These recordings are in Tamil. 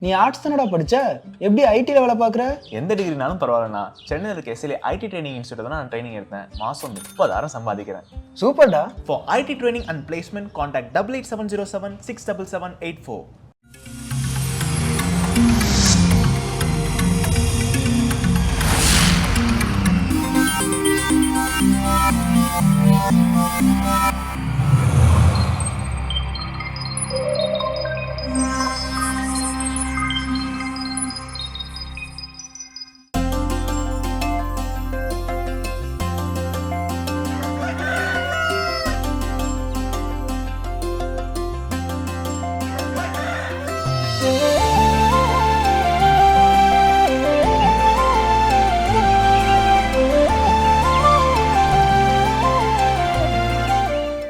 நீ ஆர்ட்ஸ் தானடா படிச்ச? எப்படி ஐடில வேலை பார்க்குற? எந்த டிகிரினாலும் பரவாயில்லண்ணா. சென்னையில் இருக்க எஸ்எல்ஏ ஐடி ட்ரைனிங் இன்ஸ்டியூட் தான் நான் ட்ரைனிங் எடுத்தேன். மாதம் 30,000 சம்பாதிக்கிறேன். சூப்பர்டா. For IT training and placement contact 8870767784.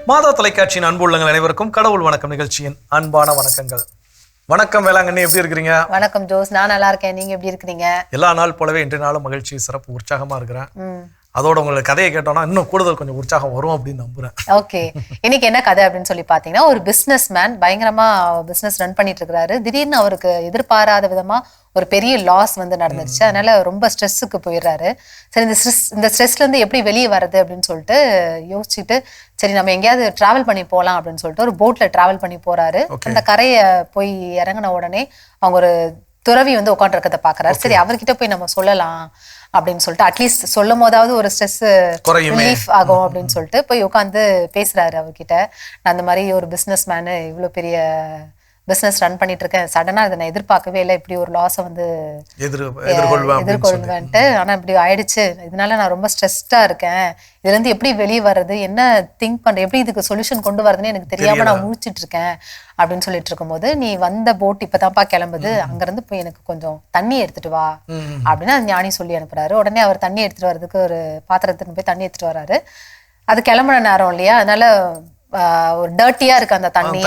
மாதா தொலைக்காட்சியின் அன்பு உள்ளங்கள் அனைவருக்கும் கடவுள் வணக்கம் நிகழ்ச்சியின் அன்பான வணக்கங்கள். வணக்கம் வேளாங்கண்ணி, எப்படி இருக்கிறீங்க? வணக்கம் ஜோஸ், நான் நல்லா இருக்கேன். நீங்க எப்படி இருக்கிறீங்க? எல்லா நாள் போலவே இன்றைய நாளும் மகிழ்ச்சி, சிறப்பு, உற்சாகமா இருக்கிறேன். அதோட உங்களுக்கு கதையை கேட்டோம்னா இன்னும் கூடுதல் கொஞ்சம் உற்சாகம் வரும் அப்படின்னு நம்புறேன். ஓகே, இன்னைக்கு என்ன கதை அப்படின்னு சொல்லி பாத்தீங்கன்னா, ஒரு பிசினஸ் மேன் பயங்கரமா பிசினஸ் ரன் பண்ணிட்டு இருக்காரு. திடீர்னு அவருக்கு எதிர்பாராத விதமா ஒரு பெரிய லாஸ் வந்து நடந்துருச்சு. அதனால ரொம்ப ஸ்ட்ரெஸ்ஸுக்கு போயிடுறாரு. சரி, இந்த ஸ்ட்ரெஸ்ல இருந்து எப்படி வெளியே வர்றது அப்படின்னு சொல்லிட்டு யோசிச்சுட்டு, சரி நம்ம எங்கேயாவது டிராவல் பண்ணி போகலாம் அப்படின்னு சொல்லிட்டு ஒரு போட்ல டிராவல் பண்ணி போறாரு. அந்த கரையை போய் இறங்கின உடனே அவங்க ஒரு துறவி வந்து உட்காந்துருக்கதை பாக்குறாரு. சரி, அவர்கிட்ட போய் நம்ம சொல்லலாம் அப்படின்னு சொல்லிட்டு, அட்லீஸ்ட் சொல்லும் போதாவது ஒரு ஸ்ட்ரெஸ் ரிலீஃப் ஆகும் அப்படின்னு சொல்லிட்டு போய் உட்காந்து பேசுறாரு அவர்கிட்ட. நான் அந்த மாதிரி ஒரு பிசினஸ் மேனு, இவ்வளவு பெரிய பிசினஸ் ரன் பண்ணிட்டு இருக்கேன், சடனா இதை நான் எதிர்பார்க்கவே இல்லை, இப்படி ஒரு லாஸை வந்து எதிர்கொள்வேன்ட்டு, ஆனா இப்படி ஆயிடுச்சு, இதனால நான் ரொம்ப ஸ்ட்ரெஸ்டா இருக்கேன், இதுல இருந்து எப்படி வெளியே வர்றது, என்ன திங்க் பண்ற, எப்படி இதுக்கு சொல்யூஷன் கொண்டு வரதுன்னு எனக்கு தெரியாம நான் முழிச்சிட்டு இருக்கேன் அப்படின்னு சொல்லிட்டு இருக்கும்போது, நீ வந்த போட் இப்பதான்ப்பா கிளம்புது, அங்க இருந்து போய் எனக்கு கொஞ்சம் தண்ணி எடுத்துட்டு வா அப்படின்னு அந்த ஞானி சொல்லி அனுப்புறாரு. உடனே அவர் தண்ணி எடுத்துட்டு வர்றதுக்கு ஒரு பாத்திரத்துக்கு போய் தண்ணி எடுத்துட்டு வர்றாரு. அது கிளம்புன நேரம் இல்லையா, அதனால ஒரு டர்ட்டியா இருக்கு அந்த தண்ணி.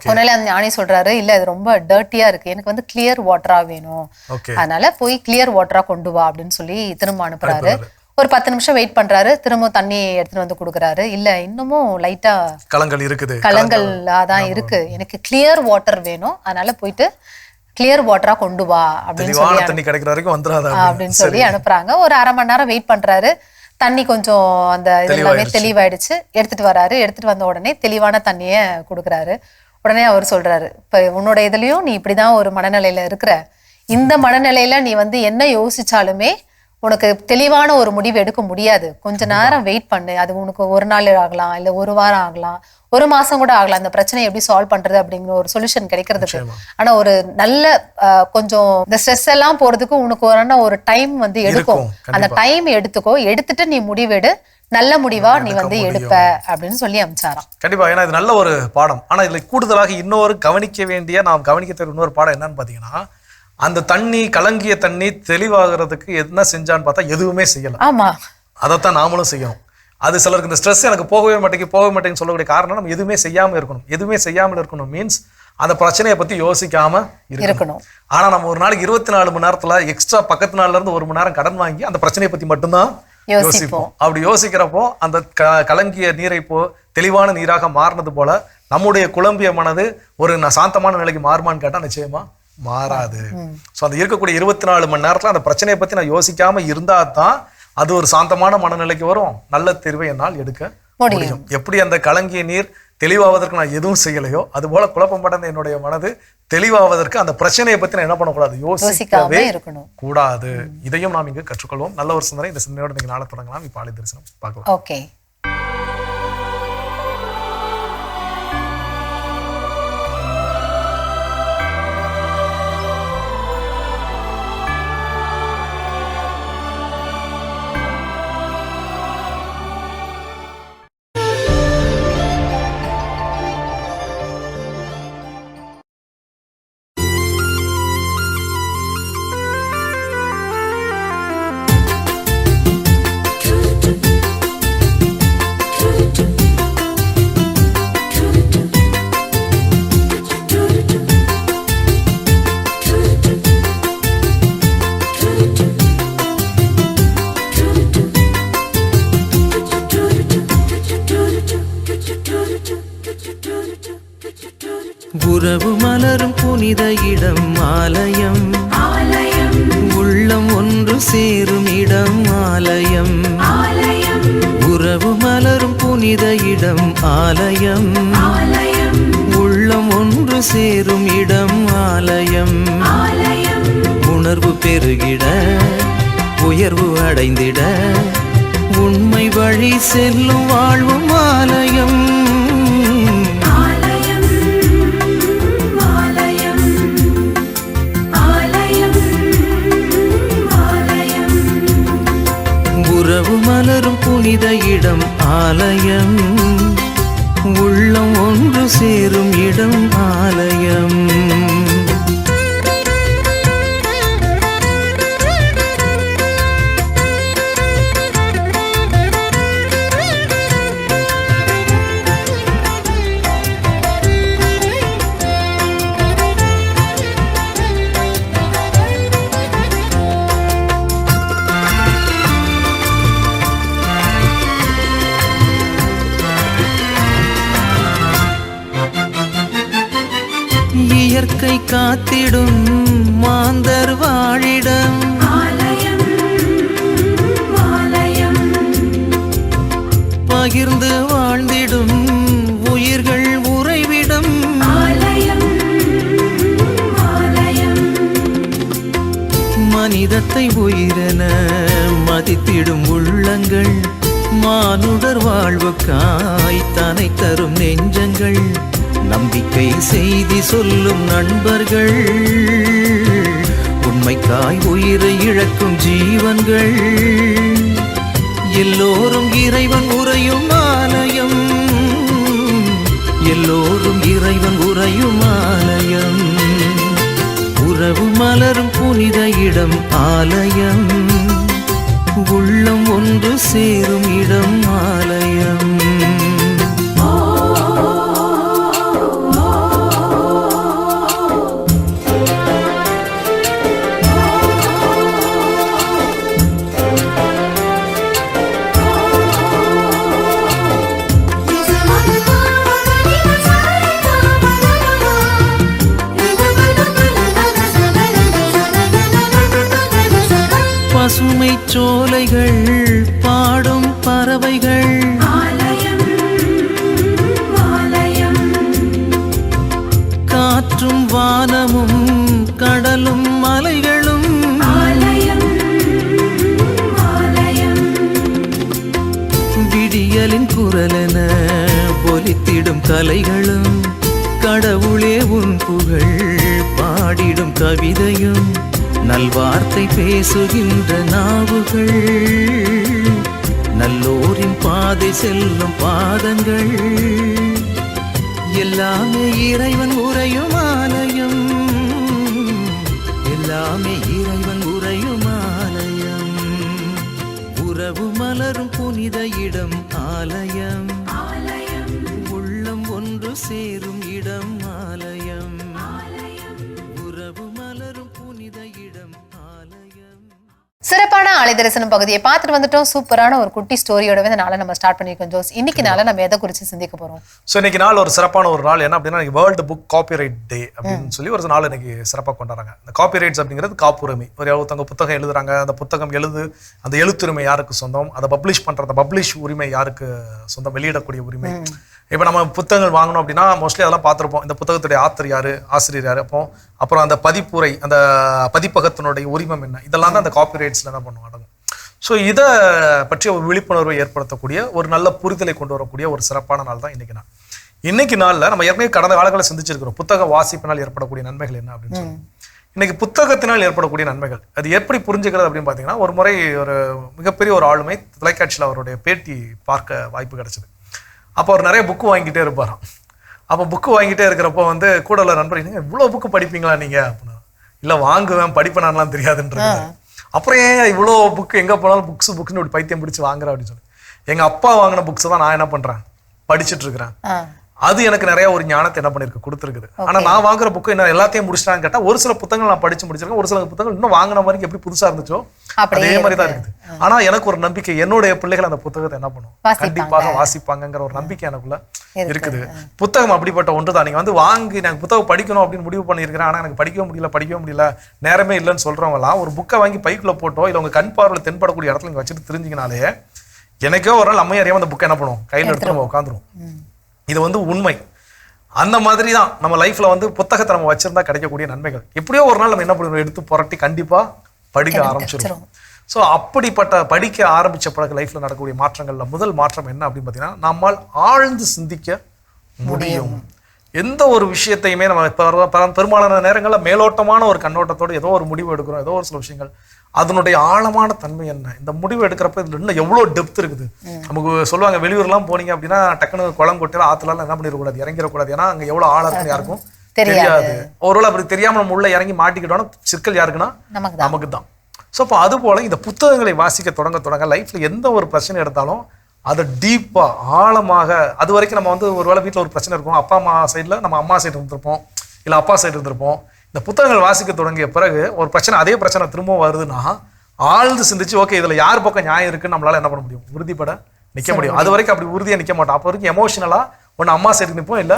அதனால அந்த ஞானி சொல்றாரு, இல்ல இது ரொம்ப டர்ட்டியா இருக்கு, எனக்கு வந்து கிளியர் வாட்டரா வேணும், அதனால போய் கிளியர் வாட்டரா கொண்டு வா அப்படின்னு சொல்லி திரும்ப அனுப்புறாரு. ஒரு 10 நிமிஷம் வெயிட் பண்றாரு. திரும்ப தண்ணி எடுத்துட்டு வந்து கொடுக்குறாரு. இல்ல இன்னமும் லைட்டா கலங்கள்ல தான் இருக்கு, எனக்கு கிளியர் வாட்டர் வேணும், அதனால போயிட்டு கிளியர் வாட்டரா கொண்டு வா அப்படின்னு சொல்லி அனுப்புறாங்க. ஒரு அரை மணி நேரம் வெயிட் பண்றாரு. தண்ணி கொஞ்சம் அந்த எல்லாமே தெளிவாயிடுச்சு. எடுத்துட்டு வராரு. எடுத்துட்டு வந்த உடனே தெளிவான தண்ணிய கொடுக்குறாரு. உடனே அவர் சொல்றாரு, இப்ப உன்னோட இதுலயும் நீ இப்படிதான் ஒரு மனநிலையில இருக்கிற, இந்த மனநிலையில நீ வந்து என்ன யோசிச்சாலுமே உனக்கு தெளிவான ஒரு முடிவு எடுக்க முடியாது, கொஞ்ச நேரம் வெயிட் பண்ணு, அது உனக்கு ஒரு நாள் ஆகலாம், இல்ல ஒரு வாரம் ஆகலாம், ஒரு மாசம் கூட ஆகலாம், அந்த பிரச்சனையை எப்படி சால்வ் பண்றது அப்படிங்கிற ஒரு சொல்யூஷன் கிடைக்கிறதுக்கு. ஆனா ஒரு நல்ல கொஞ்சம் இந்த ஸ்ட்ரெஸ் எல்லாம் போறதுக்கு உனக்கு ஒரு டைம் வந்து எடுக்கும். அந்த டைம் எடுத்துக்கோ, எடுத்துட்டு நீ முடிவெடு, நல்ல முடிவா நீ வந்து எடுப்ப அப்படின்னு சொல்லி அனுப்பிச்சாராம். கண்டிப்பா, ஏன்னா இது நல்ல ஒரு பாடம். ஆனா இதுல கூடுதலாக இன்னொரு கவனிக்க வேண்டிய, நாம் கவனிக்க தேவையான இன்னொரு பாடம் என்னன்னு பாத்தீங்கன்னா, அந்த தண்ணி, கலங்கிய தண்ணி தெளிவாகிறதுக்கு என்ன செஞ்சான்னு பார்த்தா எதுவுமே செய்யல. ஆமா, அதைத்தான் நாமளும் செய்யணும். அது சிலருக்கு இந்த ஸ்ட்ரெஸ் எனக்கு போகவே மாட்டேங்குன்னு சொல்லக்கூடிய காரணம் நம்ம எதுவுமே செய்யாம இருக்கணும். எதுவுமே செய்யாமல் இருக்கணும் மீன்ஸ் அந்த பிரச்சனையை பத்தி யோசிக்காம இருக்கணும். ஆனா நம்ம ஒரு நாளைக்கு 24 மணி நேரத்துல எக்ஸ்ட்ரா பக்கத்து நாள்ல இருந்து 1 மணி நேரம் கடன் வாங்கி அந்த பிரச்சனையை பத்தி மட்டும்தான் யோசிப்போம். அப்படி யோசிக்கிறப்போ அந்த கலங்கிய நீரை தெளிவான நீராக மாறினது போல நம்முடைய குழம்பிய மனது ஒரு சாந்தமான நிலைக்கு மாறுமான்னு கேட்டா நிச்சயமா மாறாது. ஸோ அந்த இருக்கக்கூடிய 24 மணி நேரத்துல அந்த பிரச்சனையை பத்தி நான் யோசிக்காம இருந்தா தான் அது ஒரு சாந்தமான மனநிலைக்கு வரும், நல்ல தீர்வை என்னால் எடுக்க முடியும். எப்படி அந்த கலங்கிய நீர் தெளிவாவதற்கு நான் எதுவும் செய்யலையோ, அது போல குழப்பம் அடைந்த என்னுடைய மனது தெளிவாவதற்கு அந்த பிரச்சனையை பத்தி நான் என்ன பண்ணக்கூடாது, யோசிக்கவே கூடாது. இதையும் நாம் இங்கு கற்றுக்கொள்வோம். நல்ல ஒரு சிந்தனை. இந்த சிந்தனையோட நீங்க நாளை தொடங்கலாம். இப்ப ஆலய தரிசனம் பார்க்கலாம். ஓகே. புனித இடம் ஆலயம், உள்ளம் ஒன்று சேரும் இடம் ஆலயம், உறவு மலரும் புனித இடம் ஆலயம், உள்ளம் ஒன்று சேரும் இடம் ஆலயம், உணர்வு பெருகிட உயர்வு அடைந்திட உண்மை வழி செல்லும் வாழ்வும் ஆலயம். உறவு மலரும் புனித இடம் ஆலயம், உள்ளம் ஒன்று சேரும் இடம் ஆலயம். இயற்கை காத்திடும் மாந்தர் வாழிடம், பகிர்ந்து வாழ்ந்திடும் உயிர்கள் உறைவிடம், மனிதத்தை உயிரென மதித்திடும் உள்ளங்கள், மானுடர் வாழ்வுக்காய் தனை தரும் நெஞ்சங்கள், நம்பிக்கை செய்தி சொல்லும் நண்பர்கள், உண்மைக்காய் உயிரை இழக்கும் ஜீவன்கள், எல்லோரும் இறைவன் உறையும் ஆலயம், எல்லோரும் இறைவன் உறையும் ஆலயம், உறவு மலரும் புனித இடம் ஆலயம், உள்ளம் ஒன்று சேரும் இடம் ஆலயம். பசுமை சோலைகள் பாடும் பறவைகள், காற்றும் வானமும் கடலும் மலைகளும், விடியலின் குரலென ஒலித்திடும் கலைகளும், கடவுளே உன் புகழ் பாடிடும் கவிதையும், நல்வார்த்தை பேசுகின்ற நாவுகள், நல்லோரின் பாதை செல்லும் பாதங்கள், எல்லாமே இறைவன் உறையும் ஆலயம், எல்லாமே இறைவன் உறையும் ஆலயம், உறவு மலரும் புனித இடம் ஆலயம், உள்ளம் ஒன்று சேரும் இடம் ஆலயம், உறவு மலரும் புனித இடம் ஆலயம். சிறப்பான ஆலய தரிசனம் பகுதியை பார்த்துட்டு வந்துட்டோம். சூப்பரான ஒரு குட்டி ஸ்டோரியோட இந்த நாளை நம்ம ஸ்டார்ட் பண்ணிருக்கோம் ஜோஸ். இன்னைக்கு நாளை நம்ம எதை குறித்து சிந்திக்க போறோம்? ஸோ இன்னைக்கு நாள் ஒரு சிறப்பான ஒரு நாள். என்ன அப்படின்னா வேர்ல்டு புக் காப்பிரைட் டே அப்படின்னு சொல்லி ஒரு நாள் இன்னைக்கு சிறப்பாக கொண்டாடுறாங்க. இந்த காப்பிரைட்ஸ் அப்படிங்கிறது காப்புரிமை. ஒரு ஒருத்தவங்க புத்தகம் எழுதுறாங்க, அந்த புத்தகம் அந்த எழுத்துரிமை யாருக்கு சொந்தம், அதை பப்ளிஷ் பண்ற பப்ளிஷ் உரிமை யாருக்கு சொந்தம், வெளியிடக்கூடிய உரிமை. இப்போ நம்ம புத்தகங்கள் வாங்கணும் அப்படின்னா மோஸ்ட்லி அதெல்லாம் பார்த்துருப்போம். இந்த புத்தகத்துடைய ஆத்தர் யாரு, ஆசிரியர் யாரு, அப்புறம் அந்த பதிப்புரை, அந்த பதிப்பகத்தினுடைய உரிமம் என்ன, இதெல்லாம் தான் அந்த காப்பிரைட்ஸ்ல என்ன பண்ணுவோம் அடங்கும். ஸோ இதை பற்றிய ஒரு விழிப்புணர்வை ஏற்படுத்தக்கூடிய ஒரு நல்ல புரிதலை கொண்டு வரக்கூடிய ஒரு சிறப்பான நாள் தான் இன்னைக்கு நாள். இன்னைக்கு நாளில் நம்ம ஏற்கனவே கடந்த காலங்களில் சிந்திச்சிருக்கிறோம் புத்தக வாசிப்பினால் ஏற்படக்கூடிய நன்மைகள் என்ன அப்படின்னு சொல்லி. இன்னைக்கு புத்தகத்தினால் ஏற்படக்கூடிய நன்மைகள் அது எப்படி புரிஞ்சுக்கிறது அப்படின்னு பார்த்தீங்கன்னா, ஒரு முறை ஒரு மிகப்பெரிய ஒரு ஆளுமை தொலைக்காட்சியில் அவருடைய பேட்டி பார்க்க வாய்ப்பு கிடைச்சது. அப்போ அவர் நிறைய புக்கு வாங்கிட்டே இருப்பாராம். அப்போ புக்கு வாங்கிட்டே இருக்கிறப்போ கூட உள்ள நண்பர், நீங்கள் இவ்வளோ புக்கு படிப்பீங்களா நீங்கள் அப்படின்னா, இல்லை வாங்குவேன் படிப்பேனான்லாம் தெரியாதுன்றது. அப்புறம் ஏன் இவ்வளோ புக்கு எங்கே போனாலும் புக்ஸ்னு இப்படி பைத்தியம் பிடிச்சி வாங்குறேன் அப்படின்னு சொல்லி, எங்கள் அப்பா வாங்கின புக்ஸை தான் நான் என்ன பண்ணுறேன் படிச்சுட்டு இருக்கிறேன். அது எனக்கு நிறைய ஒரு ஞானத்தை என்ன பண்ணிருக்கு கொடுத்துருக்குது. ஆனா நான் வாங்குற புக்கு என்ன எல்லாத்தையும் முடிச்சிட்டான்னு கேட்டா ஒரு சில புத்தகங்கள் நான் படிச்சு முடிச்சிருக்கேன், ஒரு சில புத்தகங்கள் இன்னும் வாங்கின மாதிரி எப்படி புதுசா இருந்துச்சோ அதே மாதிரி தான் இருக்குது. ஆனா எனக்கு ஒரு நம்பிக்கை, என்னுடைய பிள்ளைகள் அந்த புத்தகத்தை என்ன பண்ணும், கண்டிப்பாக வாசிப்பாங்கிற ஒரு நம்பிக்கை எனக்குள்ள இருக்குது. புத்தகம் அப்படிப்பட்ட ஒன்றுதான். நீங்க வந்து வாங்கி எனக்கு புத்தகம் படிக்கணும் அப்படின்னு முடிவு பண்ணியிருக்கிறேன், ஆனா எனக்கு படிக்கவே முடியல, நேரமே இல்லைன்னு சொல்றவங்கலாம் ஒரு புக்கை வாங்கி பைக்குள்ள போட்டோ இல்ல உங்க கண் பார்வையில் தென்படக்கூடிய இடத்துல நீங்க வச்சுட்டு தெரிஞ்சிங்கனாலே எனக்கே ஒரு நாள் அம்மையா அறியாம அந்த புக்கை என்ன பண்ணுவோம், கையில் எடுத்து நம்ம உட்காந்துரும். இது வந்து உண்மை. அந்த மாதிரி தான் நம்ம லைஃப்ல வந்து புத்தகத்தை நம்ம வச்சிருந்தா கிடைக்கக்கூடிய நன்மைகள் எப்படியோ ஒரு நாள் நம்ம என்ன பண்ணுவோம், எடுத்து புரட்டி கண்டிப்பா படிக்க ஆரம்பிச்சிருவோம். ஸோ அப்படிப்பட்ட படிக்க ஆரம்பிச்ச பிறகு லைஃப்ல நடக்கக்கூடிய மாற்றங்கள்ல முதல் மாற்றம் என்ன அப்படின்னு பார்த்தீங்கன்னா, நம்மால் ஆழ்ந்து சிந்திக்க முடியும். எந்த ஒரு விஷயத்தையுமே நம்ம பெரும்பாலான நேரங்களில் மேலோட்டமான ஒரு கண்ணோட்டத்தோடு ஏதோ ஒரு முடிவு எடுக்கிறோம், ஏதோ ஒரு சில விஷயங்கள் அதனுடைய ஆழமான தன்மை என்ன, இந்த முடிவு எடுக்கிறப்ப இதுல இன்னும் எவ்வளோ டெப்த் இருக்குது. நமக்கு சொல்லுவாங்க வெளியூர்லாம் போனீங்க அப்படின்னா டக்குனு குளம் கொட்டில ஆத்துலாம் என்ன பண்ணிடக்கூடாது, இறங்கிடக்கூடாது, ஏன்னா அங்கே எவ்வளோ ஆழம் இருக்குன்னு யாருக்கும் தெரியாது. ஒருவேளை அப்படி தெரியாம நம்ம உள்ள இறங்கி மாட்டிக்கிட்டோம்னா சிக்கல் யாருக்குன்னா நமக்கு தான். ஸோ அப்போ அது போல இந்த புத்தகங்களை வாசிக்க தொடங்க லைஃப்ல எந்த ஒரு பிரச்சனை எடுத்தாலும் அதை டீப்பா ஆழமாக, அது வரைக்கும் நம்ம வந்து ஒருவேளை வீட்டில் ஒரு பிரச்சனை இருக்கும், அப்பா அம்மா சைடில் நம்ம அம்மா சைடு இருந்திருப்போம் இல்லை அப்பா சைடு இருந்திருப்போம். இந்த புத்தகங்கள் வாசிக்க தொடங்கிய பிறகு ஒரு பிரச்சனை அதே பிரச்சனை திரும்பவும் வருதுன்னா ஆழ்ந்து சிந்திச்சு ஓகே இதுல யார் பக்கம் நியாயம் இருக்குன்னு நம்மளால என்ன பண்ண முடியும், உறுதிப்பட நிற்க முடியும். அது வரைக்கும் அப்படி உறுதியாக நிற்க மாட்டோம். அப்போ வரைக்கும் எமோஷனலா ஒன்று அம்மா சைடு நிற்போம் இல்லை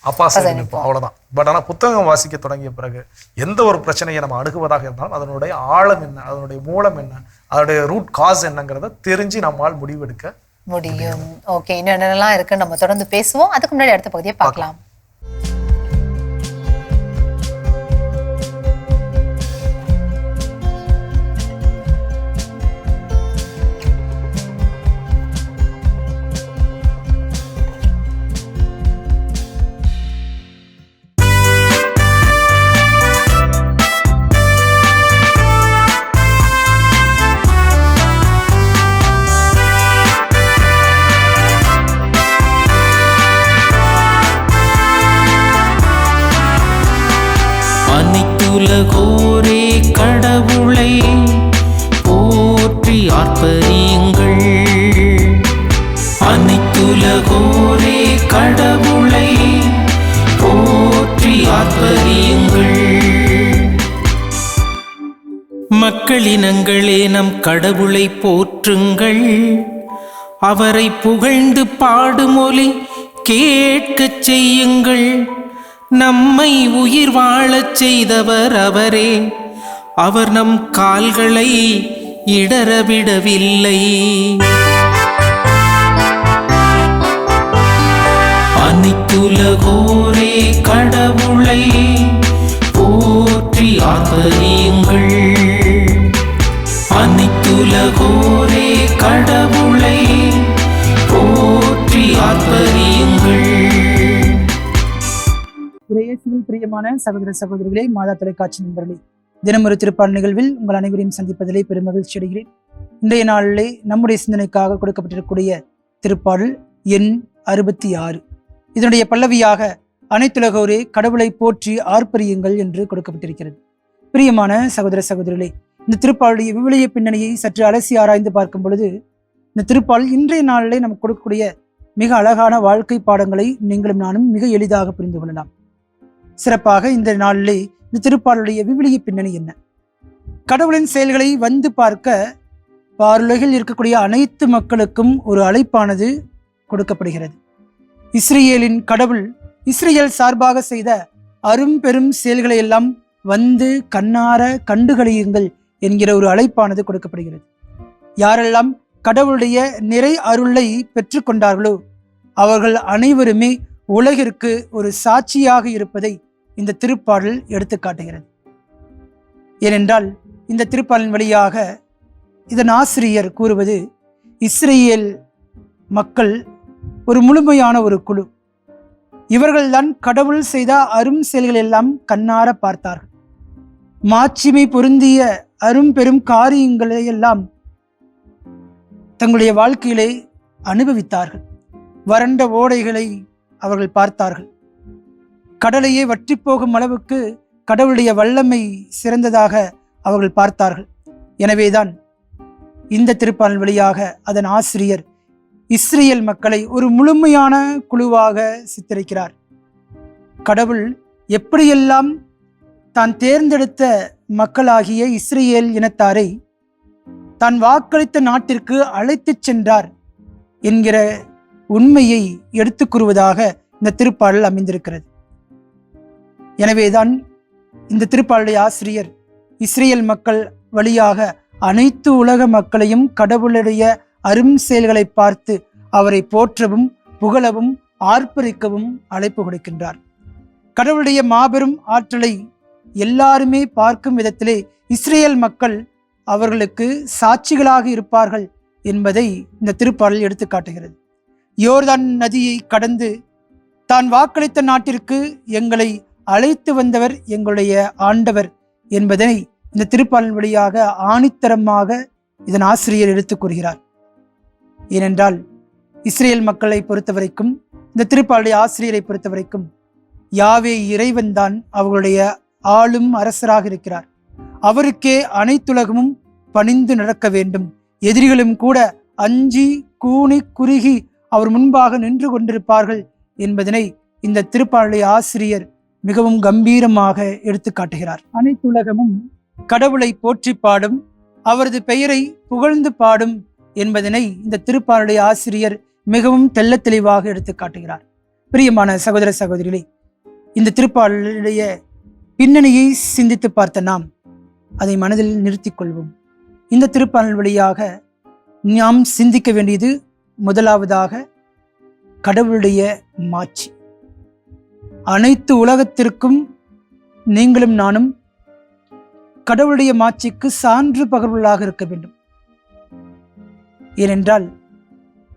அப்பா சைடு நிற்போம், அவ்வளோதான். பட் ஆனால் புத்தகம் வாசிக்க தொடங்கிய பிறகு எந்த ஒரு பிரச்சனையை நம்ம அணுகுவதாக இருந்தாலும் அதனுடைய ஆழம் என்ன, அதனுடைய மூலம் என்ன, அதனுடைய ரூட் காஸ் என்னங்கிறத தெரிஞ்சு நம்மால் முடிவெடுக்க முடியும். ஓகே, இன்னும் என்னென்னலாம் இருக்குன்னு நம்ம தொடர்ந்து பேசுவோம். அதுக்கு முன்னாடி அடுத்த பகுதியை பார்க்கலாம். உலகோரே கடவுளை போற்றி ஆர்ப்பரியுங்கள், அனைத்துலகோரே கடவுளை போற்றி ஆர்ப்பரியுங்கள். மக்களினங்களே நம் கடவுளை போற்றுங்கள், அவரை புகழ்ந்து பாடுமொழி கேட்கச் செய்யுங்கள். நம்மை உயிர் வாழச் செய்தவர் அவரே, அவர் நம் கால்களை இடரவிடவில்லை. அனைத்துலகோரே கடவுளை போற்றி ஆர்ப்பரியுங்கள், அனைத்துலகோரே கடவுளை போற்றி ஆர்ப்பரியுங்கள். இயேசுவில் பிரியமான சகோதர சகோதரிகளே, மாதா தொலைக்காட்சி நண்பர்களே, தினமொரு திருப்பாடல் நிகழ்வில் உங்கள் அனைவரையும் சந்திப்பதிலே பெருமகிழ்ச்சி அடைகிறேன். இன்றைய நாளிலே நம்முடைய சிந்தனைக்காக கொடுக்கப்பட்டிருக்கக்கூடிய திருப்பாடல் எண் 66. இதனுடைய பல்லவியாக அனைத்துலகோரே கடவுளை போற்றி ஆர்ப்பரியுங்கள் என்று கொடுக்கப்பட்டிருக்கிறது. பிரியமான சகோதர சகோதரிகளே, இந்த திருப்பாளுடைய விவிலிய பின்னணியை சற்று அலசி ஆராய்ந்து பார்க்கும் பொழுது இந்த திருப்பாடல் இன்றைய நாளிலே நமக்கு கொடுக்கக்கூடிய மிக அழகான வாழ்க்கை பாடங்களை நீங்களும் நானும் மிக எளிதாக புரிந்து கொள்ளலாம். சிறப்பாக இந்த நாளிலே இந்த திருப்பாடலுடைய விவிலிய பின்னணி என்ன, கடவுளின் செயல்களை வந்து பார்க்க பாருலகில் இருக்கக்கூடிய அனைத்து மக்களுக்கும் ஒரு அழைப்பானது கொடுக்கப்படுகிறது. இஸ்ரேலின் கடவுள் இஸ்ரேல் சார்பாக செய்த அரும்பெரும் செயல்களை எல்லாம் வந்து கண்ணார கண்டுகளியுங்கள் என்கிற ஒரு அழைப்பானது கொடுக்கப்படுகிறது. யாரெல்லாம் கடவுளுடைய நிறை அருளை பெற்று கொண்டார்களோ அவர்கள் அனைவருமே உலகிற்கு ஒரு சாட்சியாக இருப்பதை இந்த திருப்பாடல் எடுத்து காட்டுகிறது. ஏனென்றால் இந்த திருப்பாடலின் வழியாக இதன் ஆசிரியர் கூறுவது, இஸ்ரேல் மக்கள் ஒரு முழுமையான ஒரு குழு. இவர்கள்தான் கடவுள் செய்த அரும் செயல்கள் எல்லாம் கண்ணார பார்த்தார்கள். மாட்சிமை பொருந்திய அரும் பெரும் காரியங்களை எல்லாம் தங்களுடைய வாழ்க்கையிலே அனுபவித்தார்கள். வறண்ட ஓடைகளை அவர்கள் பார்த்தார்கள். கடலையே வற்றி போகும் அளவுக்கு கடவுளுடைய வல்லமை சிறந்ததாக அவர்கள் பார்த்தார்கள். எனவேதான் இந்த திருப்பாடல் வழியாக அதன் ஆசிரியர் இஸ்ரேல் மக்களை ஒரு முழுமையான குழுவாக சித்தரிக்கிறார். கடவுள் எப்படியெல்லாம் தான் தேர்ந்தெடுத்த மக்களாகிய இஸ்ரேல் இனத்தாரை தான் வாக்களித்த நாட்டிற்கு அழைத்துச் சென்றார் என்கிற உண்மையை எடுத்துக் கூறுவதாக இந்த திருப்பாடல் அமைந்திருக்கிறது. எனவேதான் இந்த திருப்பாடலுடைய ஆசிரியர் இஸ்ரேல் மக்கள் வழியாக அனைத்து உலக மக்களையும் கடவுளுடைய அரும் செயல்களை பார்த்து அவரை போற்றவும் புகழவும் ஆர்ப்பரிக்கவும் அழைப்பு கொடுக்கின்றார். கடவுளுடைய மாபெரும் ஆற்றலை எல்லாருமே பார்க்கும் விதத்திலே இஸ்ரேல் மக்கள் அவர்களுக்கு சாட்சிகளாக இருப்பார்கள் என்பதை இந்த திருப்பாடல் எடுத்து காட்டுகிறது. யோர்தான் நதியை கடந்து தான் வாக்களித்த நாட்டிற்கு எங்களை அழைத்து வந்தவர் எங்களுடைய ஆண்டவர் என்பதை இந்த திருப்பாடல் வழியாக ஆணித்தரமாக இதன் ஆசிரியர் எடுத்துக் கூறுகிறார். ஏனென்றால் இஸ்ரேல் மக்களை பொறுத்தவரைக்கும், இந்த திருப்பாடலுடைய ஆசிரியரை பொறுத்தவரைக்கும் யாவே இறைவன் தான் அவர்களுடைய ஆளும் அரசராக இருக்கிறார். அவருக்கே அனைத்துலகமும் பணிந்து நடக்க வேண்டும். எதிரிகளும் கூட அஞ்சி கூனி குறுகி அவர் முன்பாக நின்று கொண்டிருப்பார்கள் என்பதனை இந்த திருப்பாடலுடைய ஆசிரியர் மிகவும் கம்பீரமாக எடுத்து காட்டுகிறார். அனைத்துலகமும் கடவுளை போற்றி பாடும், அவரது பெயரை புகழ்ந்து பாடும் என்பதனை இந்த திருப்பாடலுடைய ஆசிரியர் மிகவும் தெள்ளத் தெளிவாக எடுத்து காட்டுகிறார். பிரியமான சகோதர சகோதரிகளே, இந்த திருப்பாடலுடைய பின்னணியை சிந்தித்து பார்த்த நாம் அதை மனதில் நிறுத்திக் கொள்வோம். இந்த திருப்பாடல் வழியாக நாம் சிந்திக்க வேண்டியது முதலாவதாக கடவுளுடைய மாட்சி. அனைத்து உலகத்திற்கும் நீங்களும் நானும் கடவுளுடைய மாட்சிக்கு சான்று பகர்வுகளாக இருக்க வேண்டும். ஏனென்றால்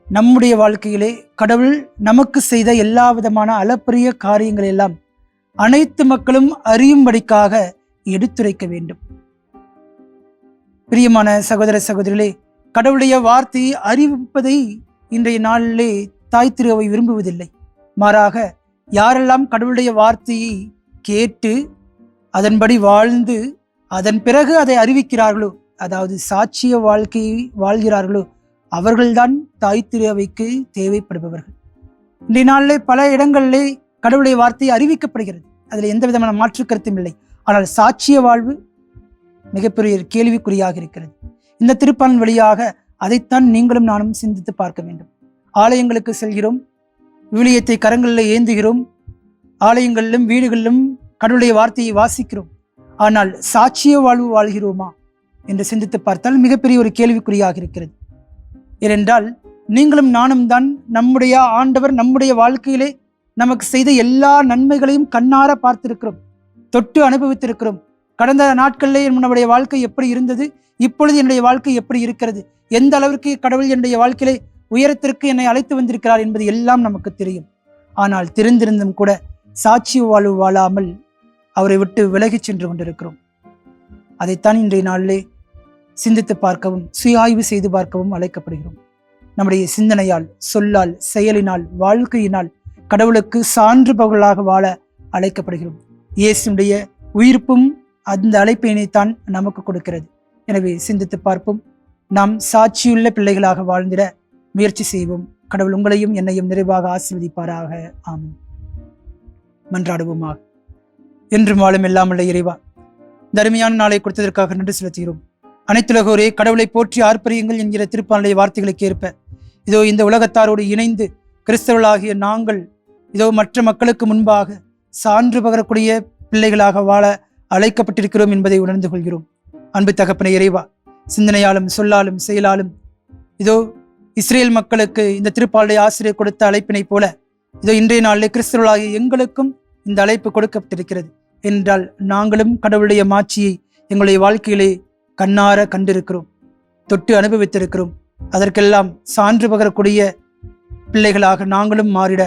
நம்முடைய வாழ்க்கையிலே கடவுள் நமக்கு செய்த எல்லா விதமான அளப்பரிய காரியங்கள் எல்லாம் அனைத்து மக்களும் அறியும்படிக்காக எடுத்துரைக்க வேண்டும். பிரியமான சகோதர சகோதரிகளே, கடவுளுடைய வார்த்தையை அறிவிப்பதை இன்றைய நாளிலே தாய் திரு அவை விரும்புவதில்லை. மாறாக யாரெல்லாம் கடவுளுடைய வார்த்தையை கேட்டு அதன்படி வாழ்ந்து அதன் பிறகு அதை அறிவிக்கிறார்களோ, அதாவது சாட்சிய வாழ்க்கையை வாழ்கிறார்களோ, அவர்கள்தான் தாய் திரு அவைக்கு தேவைப்படுபவர்கள். இன்றைய நாளிலே பல இடங்களிலே கடவுளுடைய வார்த்தை அறிவிக்கப்படுகிறது. அதில் எந்த விதமான மாற்று கருத்தும் இல்லை. ஆனால் சாட்சிய வாழ்வு மிகப்பெரிய கேள்விக்குறியாக இருக்கிறது. இந்த திருப்பாடல் வழியாக அதைத்தான் நீங்களும் நானும் சிந்தித்து பார்க்க வேண்டும். ஆலயங்களுக்கு செல்கிறோம், விவிலியத்தை கரங்களில் ஏந்துகிறோம், ஆலயங்களிலும் வீடுகளிலும் கடவுளுடைய வார்த்தையை வாசிக்கிறோம். ஆனால் சாட்சிய வாழ்வு வாழ்கிறோமா என்று சிந்தித்து பார்த்தால் மிகப்பெரிய ஒரு கேள்விக்குறியாக இருக்கிறது. ஏனென்றால் நீங்களும் நானும் தான் நம்முடைய ஆண்டவர் நம்முடைய வாழ்க்கையிலே நமக்கு செய்த எல்லா நன்மைகளையும் கண்ணார பார்த்திருக்கிறோம், தொட்டு அனுபவித்திருக்கிறோம். கடந்த நாட்களிலே நம்முடைய வாழ்க்கை எப்படி இருந்தது, இப்பொழுது என்னுடைய வாழ்க்கை எப்படி இருக்கிறது, எந்த அளவிற்கு கடவுள் என்னுடைய வாழ்க்கையிலே உயரத்திற்கு என்னை அழைத்து வந்திருக்கிறார் என்பது எல்லாம் நமக்கு தெரியும். ஆனால் தெரிந்திருந்தும் கூட சாட்சிய வாழ்வு வாழாமல் அவரை விட்டு விலகிச் சென்று கொண்டிருக்கிறோம். அதைத்தான் இன்றைய நாளிலே சிந்தித்து பார்க்கவும் சுய ஆய்வு செய்து பார்க்கவும் அழைக்கப்படுகிறோம். நம்முடைய சிந்தனையால், சொல்லால், செயலினால், வாழ்க்கையினால் கடவுளுக்கு சான்று பகலாக வாழ அழைக்கப்படுகிறோம். இயேசுடைய உயிர்ப்பும் அந்த அழைப்பினைத்தான் நமக்கு கொடுக்கிறது. எனவே சிந்தித்து பார்ப்போம். நாம் சாட்சியுள்ள பிள்ளைகளாக வாழ்ந்திட முயற்சி செய்வோம். கடவுள் உங்களையும் என்னையும் நிறைவாக ஆசீர்வதிப்பாராக. ஆமென். மன்றாடுவோமாக. என்றும் வாழும் எல்லாமுள்ள இறைவா, தருமையான நாளை கொடுத்ததற்காக நன்றி செலுத்துகிறோம். அனைத்துலகோரே கடவுளை போற்றி ஆர்ப்பரியுங்கள் என்கிற திருப்பாடலுடைய வார்த்தைகளுக்கு ஏற்ப இதோ இந்த உலகத்தாரோடு இணைந்து கிறிஸ்தவர்களாகிய நாங்கள் இதோ மற்ற மக்களுக்கு முன்பாக சான்று பகரக்கூடிய பிள்ளைகளாக வாழ அழைக்கப்பட்டிருக்கிறோம் என்பதை உணர்ந்து கொள்கிறோம். அன்பு தகப்பனை இறைவா, சிந்தனையாலும் சொல்லாலும் செயலாலும் இதோ இஸ்ரேல் மக்களுக்கு இந்த திருப்பாடலுடைய ஆசிரியர் கொடுத்த அழைப்பினை போல இதோ இன்றைய நாளில் கிறிஸ்தவர்களாகிய எங்களுக்கும் இந்த அழைப்பு கொடுக்கப்பட்டிருக்கிறது. என்றால் நாங்களும் கடவுளுடைய மாட்சியை எங்களுடைய வாழ்க்கையிலே கண்ணார கண்டிருக்கிறோம், தொட்டு அனுபவித்திருக்கிறோம். அதற்கெல்லாம் சான்று பகரக்கூடிய பிள்ளைகளாக நாங்களும் மாறிட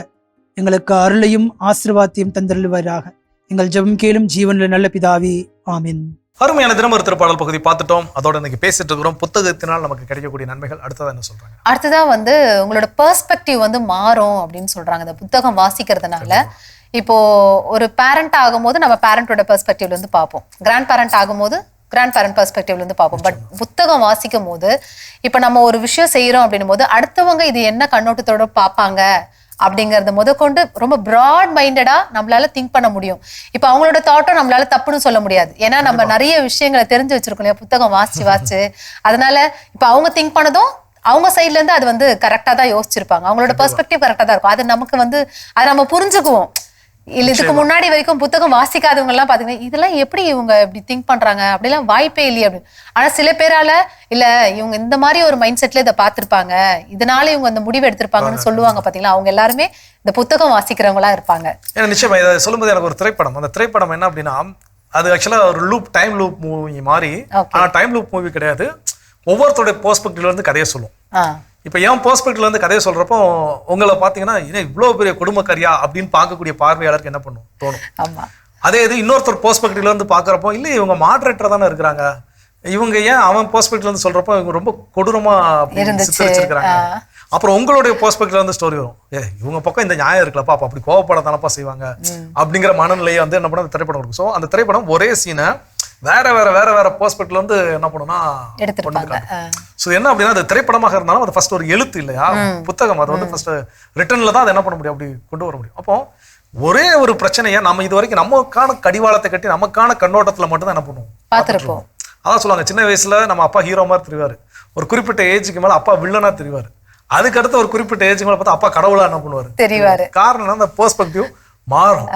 எங்களுக்கு அருளையும் ஆசீர்வாதத்தையும் தந்தருள்வாராக. எங்கள் ஜெபம் கேளும் ஜீவனுள்ள நல்ல பிதாவே, ஆமென். அருமையான தினம் ஒரு திருப்பாடல் பகுதி பார்த்துட்டோம். அதோட இன்னைக்கு பேசிட்டு இருக்கிறோம் புத்தகத்தினால் நமக்கு கிடைக்கக்கூடிய நன்மைகள். அடுத்ததா என்ன சொல்றாங்க? அடுத்ததா உங்களோட பெர்ஸ்பெக்டிவ் மாறும் அப்படின்னு சொல்றாங்க இந்த புத்தகம் வாசிக்கிறதுனால. இப்போ ஒரு பேரண்ட் ஆகும்போது நம்ம பேரண்டோட பெர்ஸ்பெக்டிவ்ல இருந்து பார்ப்போம், கிராண்ட் பேரண்ட் ஆகும்போது கிராண்ட் பேரண்ட் பெர்ஸ்பெக்டிவ்ல இருந்து பார்ப்போம். பட் புத்தகம் வாசிக்கும் போது இப்ப நம்ம ஒரு விஷயம் செய்யறோம் அப்படின்னும் போது அடுத்தவங்க இது என்ன கண்ணோட்டத்தோட பார்ப்பாங்க அப்படிங்கறத முதற்கொண்டு ரொம்ப பிராட் மைண்டடா நம்மளால திங்க் பண்ண முடியும். இப்ப அவங்களோட தாட்டும் நம்மளால தப்புன்னு சொல்ல முடியாது. ஏன்னா நம்ம நிறைய விஷயங்களை தெரிஞ்சு வச்சிருக்கோம் இல்லையா, புத்தகம் வாசிச்சு. அதனால இப்ப அவங்க திங்க் பண்ணதும் அவங்க சைட்ல இருந்து அது வந்து கரெக்டா தான் யோசிச்சிருப்பாங்க. அவங்களோட பெர்ஸ்பெக்டிவ் கரெக்டா தான் இருக்கும். அது நமக்கு வந்து அதை நம்ம புரிஞ்சுக்குவோம். இல்ல இதுக்கு முன்னாடி வரைக்கும் புத்தகம் வாசிக்காதவங்க எல்லாம் பாத்தீங்கன்னா இதெல்லாம் எப்படி இவங்க இப்படி திங்க் பண்றாங்க, அப்படிலாம் வாய்ப்பே இல்லையே அப்படின்னு. ஆனா சில பேரால இல்ல இவங்க இந்த மாதிரி ஒரு மைண்ட் செட்ல இதை பார்த்திருப்பாங்க, இதனால இவங்க இந்த முடிவு எடுத்திருப்பாங்கன்னு சொல்லுவாங்க பாத்தீங்களா. அவங்க எல்லாருமே இந்த புத்தகம் வாசிக்கிறவங்களா இருப்பாங்க. ஏன்னா நிச்சயமா இதை சொல்லும்போது எனக்கு ஒரு திரைப்படம், அந்த திரைப்படம் என்ன அப்படின்னா அது ஆக்சுவலா ஒரு டைம் லூப் மூவி மாதிரி. ஆனா டைம் லூப் மூவி கிடையாது, ஒவ்வொருத்தருடைய பெர்ஸ்பெக்டிவ்ல இருந்து கதையை சொல்லும். இப்போ என் பெர்ஸ்பெக்டிவ்ல இருந்து கதையை சொல்றப்போ உங்களை பார்த்தீங்கன்னா இன்னும் இவ்வளோ பெரிய குடும்பக்காரியா அப்படின்னு பார்க்கக்கூடிய பார்வையாளருக்கு என்ன பண்ணும் தோணும். அதே இது இன்னொருத்தர் பெர்ஸ்பெக்டிவ்ல இருந்து பார்க்குறப்போ இல்லை இவங்க மாடரேட்டர் தானே இருக்கிறாங்க, இவங்க ஏன் அவன் பெர்ஸ்பெக்டிவ்ல இருந்து சொல்றப்போ இவங்க ரொம்ப கொடூரமா சித்தரிச்சிருக்கிறாங்க. அப்புறம் உங்களுடைய பெர்ஸ்பெக்டிவ்ல இருந்து ஸ்டோரி வரும், இவங்க பக்கம் இந்த நியாயம் இருக்கலப்பா, அப்ப அப்படி கோவப்பட தானப்பா செய்வாங்க அப்படிங்கிற மனநிலையை வந்து என்ன பண்ண திரைப்படம் இருக்கும். ஸோ அந்த திரைப்படம் ஒரே சீனை வேற வேற வேற வேற பெர்ஸ்பெக்டிவ்ல வந்து என்ன பண்ணும்னா எடுத்துருப்பாங்க. ஸோ என்ன அப்படின்னா அது திரைப்படமாக இருந்தாலும் அது ஃபர்ஸ்ட் ஒரு எழுத்து இல்லையா, புத்தகம், அது வந்து ஃபர்ஸ்ட் ரிட்டன்ல தான் அதை என்ன பண்ண முடியும், அப்படி கொண்டு வர முடியும். அப்போ ஒரே ஒரு பிரச்சனையை நம்ம இது வரைக்கும் நமக்கான கடிவாளத்தை கட்டி நமக்கான கண்ணோட்டத்துல மட்டும் தான் என்ன பண்ணுவோம் பார்த்துருப்போம். அதான் சொல்லுவாங்க, சின்ன வயசுல நம்ம அப்பா ஹீரோ மாதிரி தெரிவாரு, ஒரு குறிப்பிட்ட ஏஜுக்கு மேல அப்பா வில்லனா தெரிவாரு, அதுக்கடுத்து ஒரு குறிப்பிட்ட ஏஜுக்கு மேல பார்த்தா அப்பா கடவுளா என்ன பண்ணுவாரு தெரிவாரு. காரணம் அந்த பெர்ஸ்பெக்டிவ் மாறும்.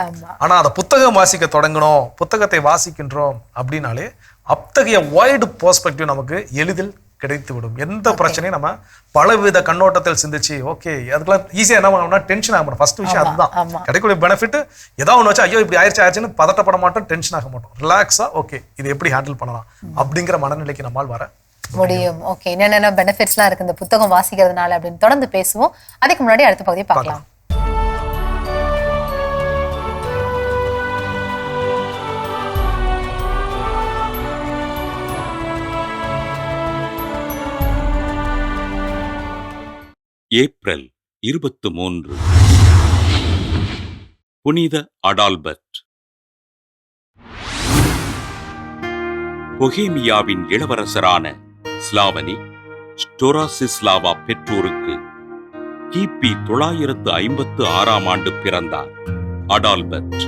ஆனா அதை புத்தகம் வாசிக்க தொடங்கணும், புத்தகத்தை வாசிக்கின்றோம் அப்படின்னாலே அத்தகைய வைடு பெர்ஸ்பெக்டிவ் நமக்கு எளிதில் கிடைத்து விடும். எந்த பிரச்சனையும் நம்ம பலவித கண்ணோட்டத்தில் சிந்திச்சு ஓகே அதுக்கெல்லாம் ஈஸியா என்ன பண்ணோம்னா டென்ஷன் ஆக மாட்டோம். ஃபர்ஸ்ட் விஷயம் அதுதான் கிடைக்கக்கூடிய பெனிஃபிட். ஏதாவது ஒன்று வச்சா ஐயோ இப்படி ஆயிடுச்சுன்னு பதட்டப்பட மாட்டோம், டென்ஷன் ஆக மாட்டோம், ரிலாக்ஸா ஓகே இது எப்படி ஹேண்டில் பண்ணலாம் அப்படிங்கிற மனநிலைக்கு நம்மால் வர முடியும். ஓகே, என்னென்ன பெனிஃபிட்ஸ்லாம் இருக்கு இந்த புத்தகம் வாசிக்கிறதுனால அப்படின்னு தொடர்ந்து பேசுவோம். அதுக்கு முன்னாடி அடுத்த பகுதியை பார்க்கலாம். ஏப்ரல் 23 புனித அடால்பர்ட். பொஹேமியாவின் இளவரசரான ஸ்லாவனி ஸ்டோராசிஸ்லாவா பெற்றோருக்கு கிபி 956ஆம் ஆண்டு பிறந்தார் அடால்பர்ட்.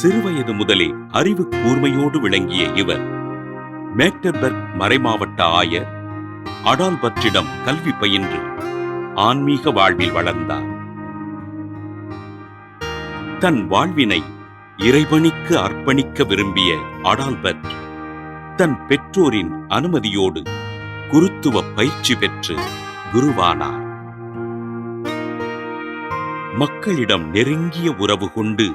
சிறுவயது முதலே அறிவு கூர்மையோடு விளங்கிய இவர் மேக்டர்பர்க் மறைமாவட்ட ஆயர் அடால்பர்ட்டிடம் கல்வி பயின்று ஆன்மீக வாழ்வில் வளர்ந்தார். தன் வாழ்வினை இறைபணிக்கு அர்ப்பணிக்க விரும்பிய அடால்பர்ட் தன் பெற்றோரின் அனுமதியோடு குருத்துவ பயிற்சி பெற்று குருவானார். மக்களிடம் நெருங்கிய உறவு கொண்டு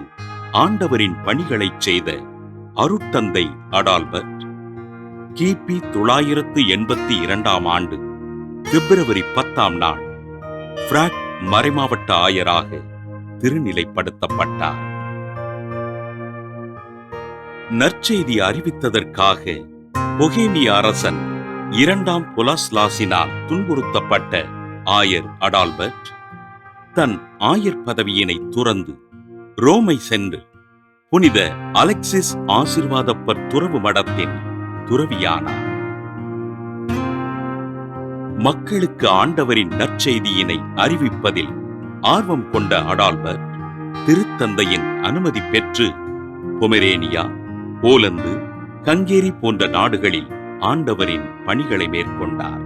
ஆண்டவரின் பணிகளைச் செய்த அருட்தந்தை அடால்பர்ட் கிபி 982ஆம் ஆண்டு பிப்ரவரி 10ஆம் நாள் பிராக் மறைமாவட்ட ஆயராக திருநிலைப்படுத்தப்பட்டார். நற்செய்தி அறிவித்ததற்காக பொஹேமிய அரசன் 2ஆம் பொலாஸ்லாசினால் துன்புறுத்தப்பட்ட ஆயர் அடால்பர்ட் தன் ஆயர் பதவியினை துறந்து ரோமை சென்று புனித அலெக்சிஸ் ஆசீர்வாதப்பர் துறவு மடத்தின் துறவியானார். மக்களுக்கு ஆண்டவரின் நற்செய்தியினை அறிவிப்பதில் ஆர்வம் கொண்ட அடால்பர்ட் திருத்தந்தையின் அனுமதி பெற்று பொமெரேனியா, போலந்து, ஹங்கேரி போன்ற நாடுகளில் ஆண்டவரின் பணிகளை மேற்கொண்டார்.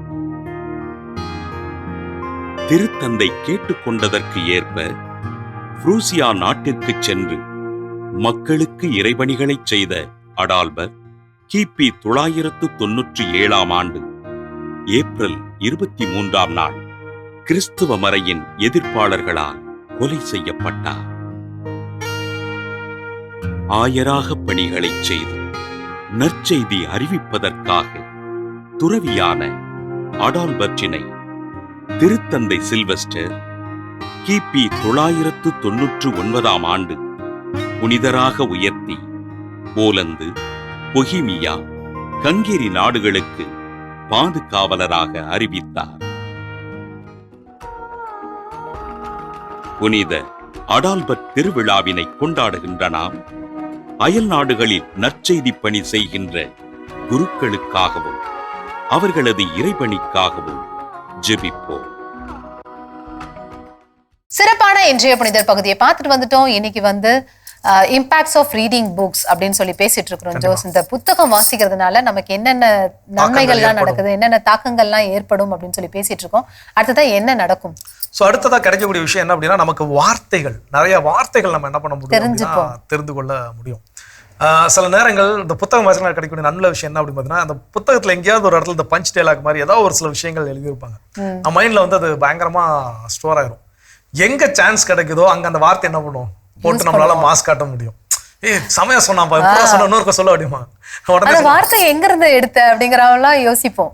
திருத்தந்தை கேட்டுக்கொண்டதற்கு ஏற்ப புரூசியா நாட்டிற்கு சென்று மக்களுக்கு இறைபணிகளைச் செய்த அடால்பர்ட் கிபி 997ஆம் ஆண்டு ஏப்ரல் 23ஆம் நாள் கிறிஸ்துவ மறையின் எதிர்ப்பாளர்களால் கொலை செய்யப்பட்டார். ஆயராக பணிகளைச் செய்து நற்செய்தி அறிவிப்பதற்காக துறவியான அடால்பர்ட்டினை திருத்தந்தை சில்வஸ்டர் கிபி 999ஆம் ஆண்டு புனிதராக உயர்த்தி போலந்து, பொஹிமியா, ஹங்கேரி நாடுகளுக்கு பாதுகாவலராக அறிவித்தார். புனித அடால்பர்ட் திருவிழாவினை கொண்டாடுகின்ற நாம் அயல் நாடுகளில் நற்செய்தி பணி செய்கின்ற குருக்களுக்காகவும் அவர்களது இறைபணிக்காகவும் ஜெபிப்போம். சிறப்பான இன்றைய புனிதர் பகுதியை பார்த்துட்டு வந்துட்டோம். இன்னைக்கு இம்பாக்ட்ஸ் ஆஃப் ரீடிங் புக்ஸ் அப்படின்னு சொல்லி பேசிட்டு இருக்கிறோம் ஜோஸ். இந்த புத்தகம் வாசிக்கிறதுனால நமக்கு என்னென்ன நன்மைகள்லாம் நடக்குது, என்னென்ன தாக்கங்கள்லாம் ஏற்படும் அப்படின்னு சொல்லி பேசிட்டு இருக்கோம். அடுத்ததான் என்ன நடக்கும்? ஸோ அடுத்ததாக கிடைக்கக்கூடிய விஷயம் என்ன அப்படின்னா, நமக்கு நிறைய வார்த்தைகள் நம்ம என்ன பண்ண முடியும், தெரிந்து கொள்ள முடியும். சில நேரங்கள் இந்த புத்தகம் வாசனை கிடைக்கக்கூடிய நல்ல விஷயம் என்ன அப்படின்னு பார்த்தீங்கன்னா, அந்த புத்தகத்தில் எங்கேயாவது ஒரு இடத்துல இந்த பஞ்ச் டைலாக் மாதிரி ஏதாவது ஒரு சில விஷயங்கள் எழுதியிருப்பாங்க. நம்ம மைண்டில் அது பயங்கரமா ஸ்டோர் ஆயிரும். எங்க சான்ஸ் கிடைக்குதோ அங்க அந்த வார்த்தை என்ன பண்ணுவோம், போட்டு நம்மளால மாஸ் காட்ட முடியும். சமயம் சொன்னாப்பா, இன்னொருக்க சொல்ல முடியுமா, உடனே வார்த்தை எங்க இருந்து எடுத்த அப்படிங்கிறவெல்லாம் யோசிப்போம்.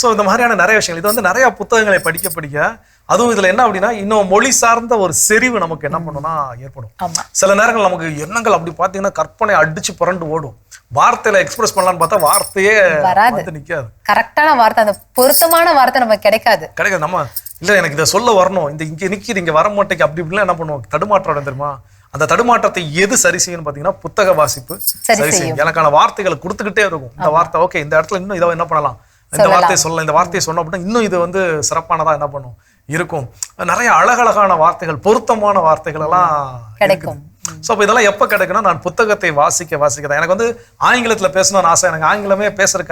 ஸோ இந்த மாதிரியான நிறைய விஷயங்கள் இது நிறைய புத்தகங்களை படிக்க அதுவும் இதுல என்ன அப்படின்னா, இன்னும் மொழி சார்ந்த ஒரு செறிவு நமக்கு என்ன பண்ணும்னா ஏற்படும். சில நேரங்கள் நமக்கு எண்ணங்கள் அப்படி பாத்தீங்கன்னா கற்பனை அடிச்சு புரண்டு ஓடும். வார்த்தையில எக்ஸ்பிரஸ் பண்ணலான்னு பார்த்தா வார்த்தையே நிக்காது. கரெக்டான வார்த்தை, அந்த பொருத்தமான வார்த்தை நமக்கு கிடைக்காது. நம்ம இல்ல எனக்கு இதை சொல்ல வரணும், இங்க நிக்கிது, இங்க வர மாட்டேங்க அப்படி இப்படிலாம் என்ன பண்ணுவோம், தடுமாற்றம் தெரியுமா? அந்த தடுமாற்றத்தை எது சரி செய்யணும் பாத்தீங்கன்னா புத்தக வாசிப்பு சரி செய்யும். எனக்கான வார்த்தைகளை கொடுத்துக்கிட்டே இருக்கும். இந்த வார்த்தை ஓகே, இந்த இடத்துல இன்னும் இதை என்ன பண்ணலாம், இந்த வார்த்தையை சொல்லலாம், இந்த வார்த்தையை சொன்னோம் அப்படின்னா இன்னும் இது சிறப்பானதா என்ன பண்ணும் இருக்கும். நிறைய அழகழகான வார்த்தைகள், பொருத்தமான வார்த்தைகள் எல்லாம் கிடைக்கும். ஸோ அப்போ இதெல்லாம் எப்போ கிடைக்குன்னா, நான் புத்தகத்தை வாசிக்க தான். எனக்கு ஆங்கிலத்தில் பேசணும்னு ஆசை. எனக்கு ஆங்கிலமே பேசுற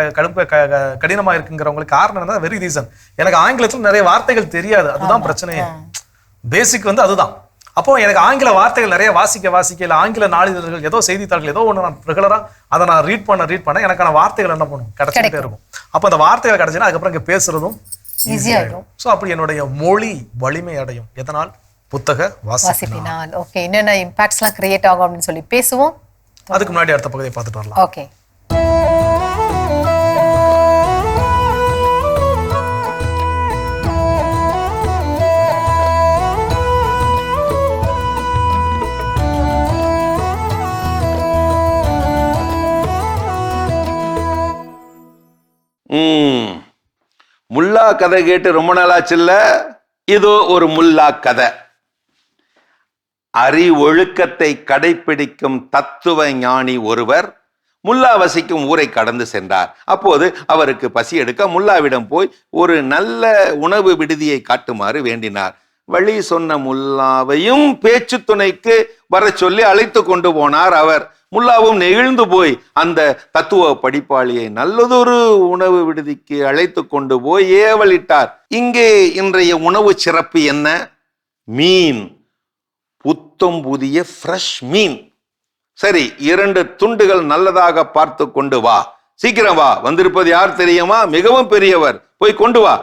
கடினமா இருக்குங்கிறவங்களுக்கு காரணம் என்ன, வெரி ரீசன், எனக்கு ஆங்கிலத்தில் நிறைய வார்த்தைகள் தெரியாது. அதுதான் பிரச்சனையே, பேசிக் அதுதான். அப்போ எனக்கு ஆங்கில வார்த்தைகள் நிறைய வாசிக்க இல்லை ஆங்கில நாளிதழ்கள் ஏதோ செய்தித்தாள்கள் ஏதோ ஒன்று நான் ரெகுலரா அதை நான் ரீட் பண்ண எனக்கான வார்த்தைகள் என்ன பண்ணும், கிடைச்சிட்டே இருக்கும். அப்போ அந்த வார்த்தைகள் கிடைச்சுன்னா அதுக்கப்புறம் இங்க பேசுறதும் ஈஸியாயிடும். ஸோ அப்படி என்னுடைய மொழி வலிமை அடையும். எதனால்? புத்தக வாசிப்பினால். ஓகே, என்னென்ன இம்பாக்ட்ஸ்லாம் கிரியேட் ஆகும் அப்படின்னு சொல்லி பேசுவோம். அதுக்கு முன்னாடி அடுத்த பகுதியை பார்த்துட்டு வரலாம். ஓகே. முல்லா கதை கேட்டு ரொம்ப நாளாச்சுல்ல. இதோ ஒரு முல்லா கதை. அறிவொழுக்கத்தை கடைபிடிக்கும் தத்துவ ஞானி ஒருவர் முல்லா வசிக்கும் ஊரை கடந்து சென்றார். அப்போது அவருக்கு பசி எடுக்க முல்லாவிடம் போய் ஒரு நல்ல உணவு விடுதியை காட்டுமாறு வேண்டினார். வழி சொன்ன முல்லாவையும் பேச்சு துணைக்கு வர சொல்லி அழைத்து கொண்டு போனார் அவர். முல்லாவும் நெகிழ்ந்து போய் அந்த தத்துவ படிப்பாளியை நல்லதொரு உணவு விடுதிக்கு அழைத்து கொண்டு போய் ஏவலிட்டார். இங்கே இன்றைய உணவு சிறப்பு என்ன? மீன், புத்தம் புதிய ஃப்ரெஷ் மீன். சரி, 2 துண்டுகள் நல்லதாக பார்த்து கொண்டு வா, சீக்கிரம் வா. வந்திருப்பது யார் தெரியுமா? மிகவும் பெரியவர், போய் கொண்டு வா.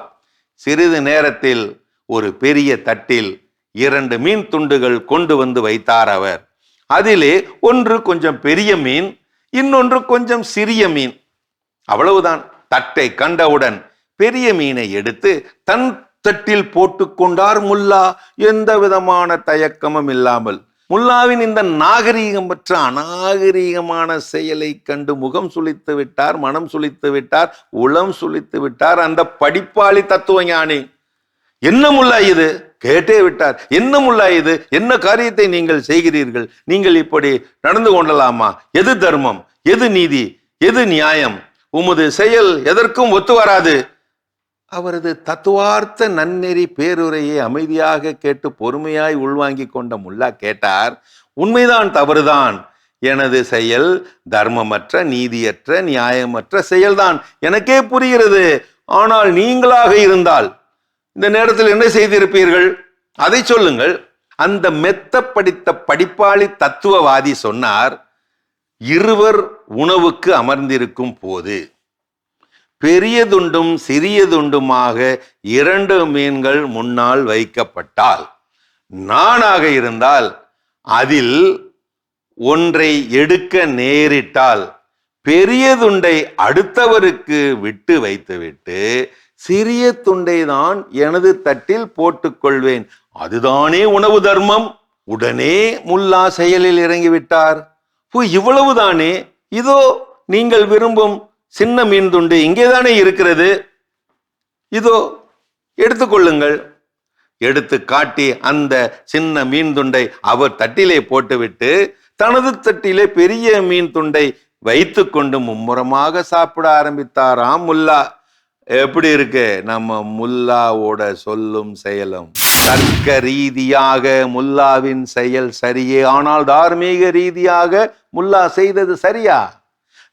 சிறிது நேரத்தில் ஒரு பெரிய தட்டில் 2 மீன் துண்டுகள் கொண்டு வந்து வைத்தார் அவர். அதிலே ஒன்று கொஞ்சம் பெரிய மீன், இன்னொன்று கொஞ்சம் சிறிய மீன். அவ்வளவுதான். தட்டை கண்டவுடன் பெரிய மீனை எடுத்து தன் தட்டில் போட்டு கொண்டார் முல்லா, எந்த விதமான தயக்கமும் இல்லாமல். முல்லாவின் இந்த நாகரீகமற்ற அநாகரீகமான செயலை கண்டு முகம் சுளித்து விட்டார், மனம் சுளித்து விட்டார், உளம் சுளித்து விட்டார் அந்த படிப்பாளி தத்துவ ஞானி. என்ன முல்லா இது? கேட்டே விட்டார். என்ன முல்லா இது? என்ன காரியத்தை நீங்கள் செய்கிறீர்கள்? நீங்கள் இப்படி நடந்து கொள்ளலாமா? எது தர்மம், எது நீதி, எது நியாயம்? உமது செயல் எதற்கும் ஒத்து வராது. அவரது தத்துவார்த்த நன்னெறி பேருரையை அமைதியாக கேட்டு பொறுமையாய் உள்வாங்கி கொண்ட முல்லா கேட்டார், உண்மைதான், தவறுதான். எனது செயல் தர்மமற்ற, நீதியற்ற, நியாயமற்ற செயல்தான், எனக்கே புரிகிறது. ஆனால் நீங்களாக இருந்தால் இந்த நேரத்தில் என்ன செய்திருப்பீர்கள்? அதை சொல்லுங்கள். அந்த மெத்த படித்த படிப்பாளி தத்துவவாதி சொன்னார், இருவர் உணவுக்கு அமர்ந்திருக்கும் போது பெரியதுண்டும் சிறியதுண்டுமாக 2 மீன்கள் முன்னால் வைக்கப்பட்டால், நானாக இருந்தால் அதில் ஒன்றை எடுக்க நேரிட்டால் பெரிய துண்டை அடுத்தவருக்கு விட்டு வைத்துவிட்டு சிறிய துண்டை தான் எனது தட்டில் போட்டுக்கொள்வேன். அதுதானே உணவு தர்மம். உடனே முல்லா செயலில் இறங்கிவிட்டார். இவ்வளவுதானே, இதோ நீங்கள் விரும்பும் சின்ன மீன் துண்டு இங்கேதானே இருக்கிறது, இதோ எடுத்துக்கொள்ளுங்கள். எடுத்து காட்டி அந்த சின்ன மீன் துண்டை அவர் தட்டிலே போட்டுவிட்டு தனது தட்டிலே பெரிய மீன் துண்டை வைத்துக்கொண்டு மும்முரமாக சாப்பிட ஆரம்பித்தாராம் முல்லா. எப்படி இருக்கு நம்ம முல்லாவோட சொல்லும் செயலும்? தர்க்க ரீதியாக முல்லாவின் செயல் சரியே, ஆனால் தார்மீக ரீதியாக முல்லா செய்தது சரியா?